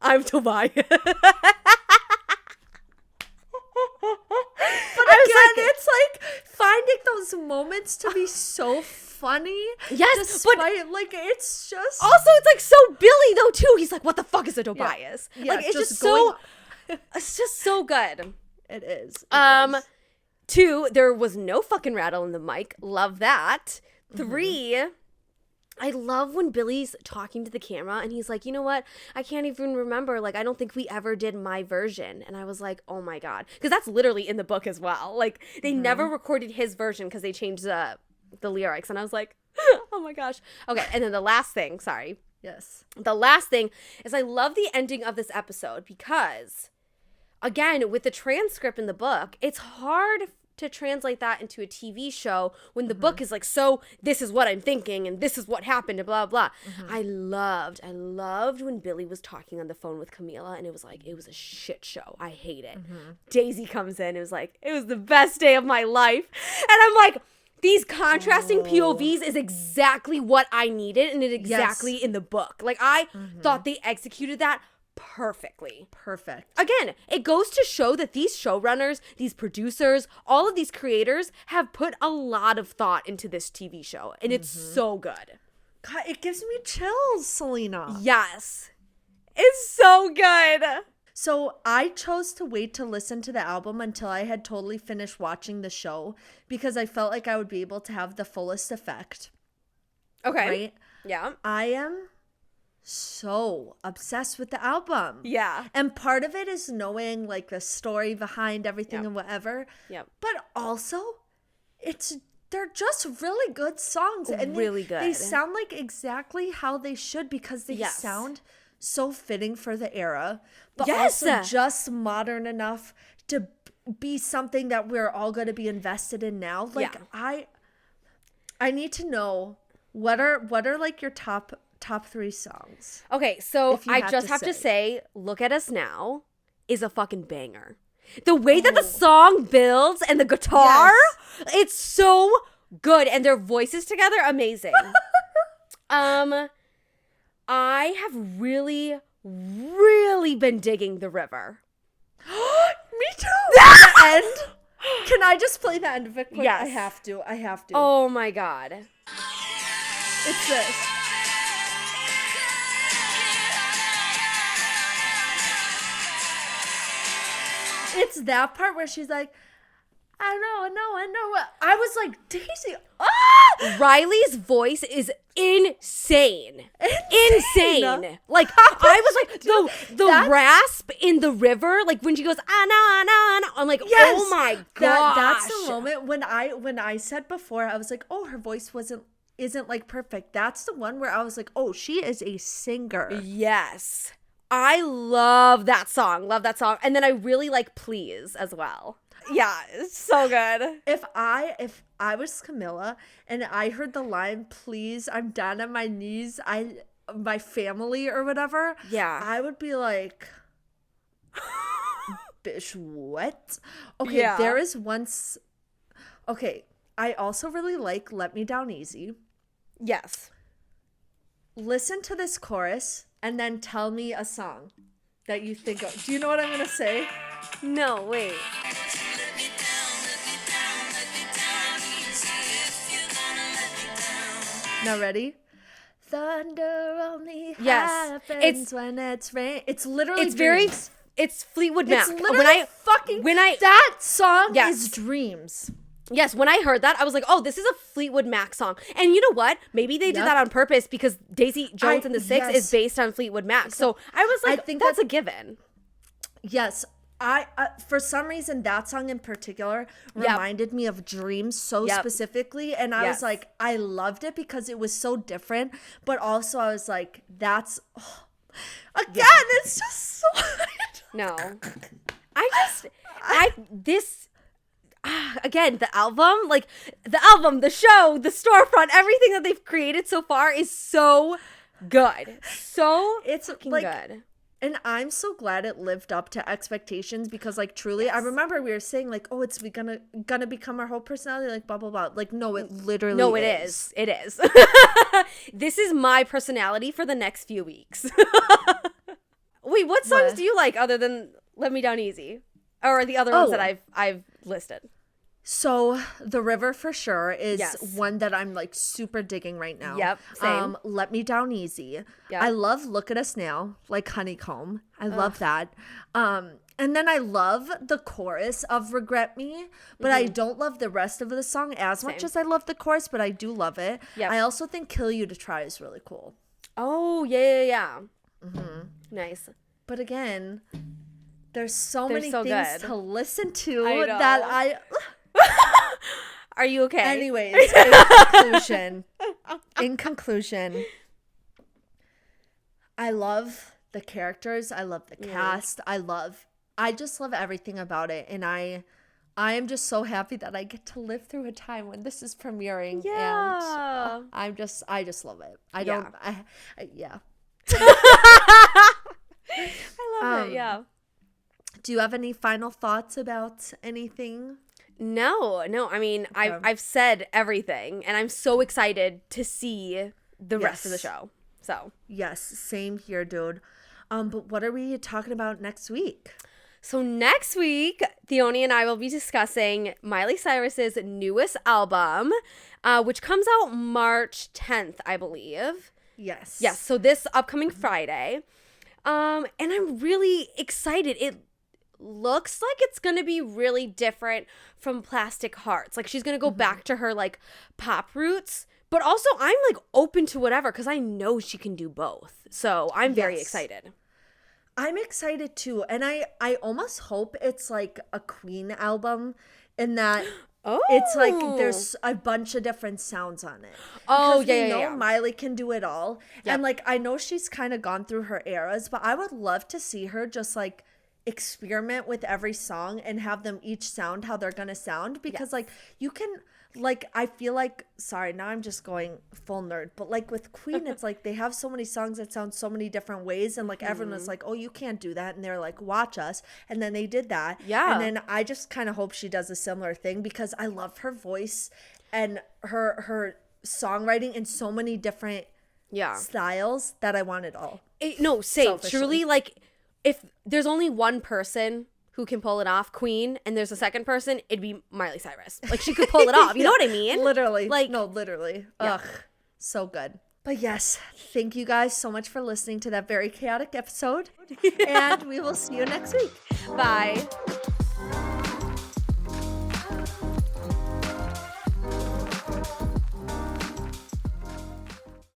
I'm Tobias. But again, it's like finding those moments to be so funny. Yes, despite, but like it's just also it's like so Billy though too. He's like, what the fuck is a Tobias? Yeah, like it's just so it's just so good. It is. 2, there was no fucking rattle in the mic. Love that. 3, I love when Billy's talking to the camera and he's like, you know what? I can't even remember. Like, I don't think we ever did my version. And I was like, oh my God. Because that's literally in the book as well. Like, they never recorded his version because they changed the lyrics. And I was like, oh my gosh. Okay. And then the last thing, sorry. Yes. The last thing is I love the ending of this episode because, again, with the transcript in the book, it's hard to translate that into a TV show when the book is like, so this is what I'm thinking and this is what happened and blah, blah. I loved when Billy was talking on the phone with Camila and it was like, it was a shit show. I hate it. Daisy comes in. It was like, it was the best day of my life. And I'm like, these contrasting POVs is exactly what I needed and it exactly in the book. Like I thought they executed that perfectly. Perfect. Again, it goes to show that these showrunners, these producers, all of these creators have put a lot of thought into this TV show, and it's so good. God, it gives me chills, Selena. Yes. It's so good. So I chose to wait to listen to the album until I had totally finished watching the show because I felt like I would be able to have the fullest effect. Okay. Right? Yeah. I am so obsessed with the album. Yeah. And part of it is knowing like the story behind everything and whatever. Yep. But also they're just really good songs and really good. They sound like exactly how they should because they sound so fitting for the era, but also just modern enough to be something that we're all going to be invested in now. Like I need to know what are like your top 3 songs. Okay, so I just have to say, Look at Us Now is a fucking banger. The way that the song builds and the guitar, it's so good. And their voices together, amazing. I have really, really been digging The River. Me too. The end. Can I just play the end of it quick? Yes. I have to. Oh my God. It's this. It's that part where she's like, I know. I was like, Daisy, Riley's voice is insane. Like, I was like, the rasp in The River, like when she goes, I'm like, oh my gosh. That's the moment when I said before, I was like, oh, her voice isn't like perfect. That's the one where I was like, oh, she is a singer. Yes. I love that song. And then I really like Please as well. Yeah, it's so good. If I was Camila and I heard the line, please, I'm down on my knees, my family or whatever, I would be like, bitch, what? Okay, there is once. Okay, I also really like Let Me Down Easy. Yes. Listen to this chorus and then tell me a song that you think of. Do you know what I'm going to say? No, wait. Now ready? Thunder only happens when it's rain. It's literally it's Fleetwood Mac. It's literally that song is Dreams. Yes, when I heard that, I was like, oh, this is a Fleetwood Mac song. And you know what? Maybe they did that on purpose because Daisy Jones and the Six is based on Fleetwood Mac. So I was like, I think that's a given. Yes. I for some reason, that song in particular reminded me of Dreams so specifically. And I was like, I loved it because it was so different. But also I was like, that's, it's just so No. Again, the album, the show, the storefront, everything that they've created so far is so good. So it's fucking good. And I'm so glad it lived up to expectations because, like, truly, I remember we were saying, like, oh, it's gonna become our whole personality, like, blah, blah, blah. Like, no, it literally No, it is. It is. This is my personality for the next few weeks. Wait, what songs do you like other than Let Me Down Easy? Or the other ones that I've listed? So The River for sure is one that I'm like super digging right now. Yep, same. Let Me Down Easy. Yep. I love Look at Us Now, like Honeycomb. I love that. And then I love the chorus of Regret Me, but I don't love the rest of the song as much as I love the chorus, but I do love it. Yep. I also think Kill You to Try is really cool. Oh, yeah. Mm-hmm. Nice. But again, there's so many things to listen to that I... Are you okay? Anyways, in conclusion, I love the characters. I love the cast. I just love everything about it. And I am just so happy that I get to live through a time when this is premiering. Yeah. And I just love it. I love it. Yeah. Do you have any final thoughts about anything? No. I mean, I've said everything, and I'm so excited to see the rest of the show. So yes, same here, dude. But what are we talking about next week? So next week, Theoni and I will be discussing Miley Cyrus's newest album, which comes out March 10th, I believe. Yes. Yes. So this upcoming Friday, and I'm really excited. It looks like it's gonna be really different from Plastic Hearts. Like she's gonna go back to her like pop roots, but also I'm like open to whatever because I know she can do both. So I'm very excited. I'm excited too, and I almost hope it's like a Queen album in that it's like there's a bunch of different sounds on it. Oh, because we know Miley can do it all, and like I know she's kind of gone through her eras, but I would love to see her just like experiment with every song and have them each sound how they're gonna sound because like you can like I feel like sorry now I'm just going full nerd but like with Queen it's like they have so many songs that sound so many different ways and like everyone was like oh you can't do that and they're like watch us and then they did that and then I just kind of hope she does a similar thing because I love her voice and her songwriting in so many different styles that I want it all. No, same. Truly, like if there's only one person who can pull it off, Queen, and there's a second person, it'd be Miley Cyrus. Like she could pull it off. You know what I mean? Literally. Like no, literally. Ugh, so good. But yes, thank you guys so much for listening to that very chaotic episode, and we will see you next week. Bye.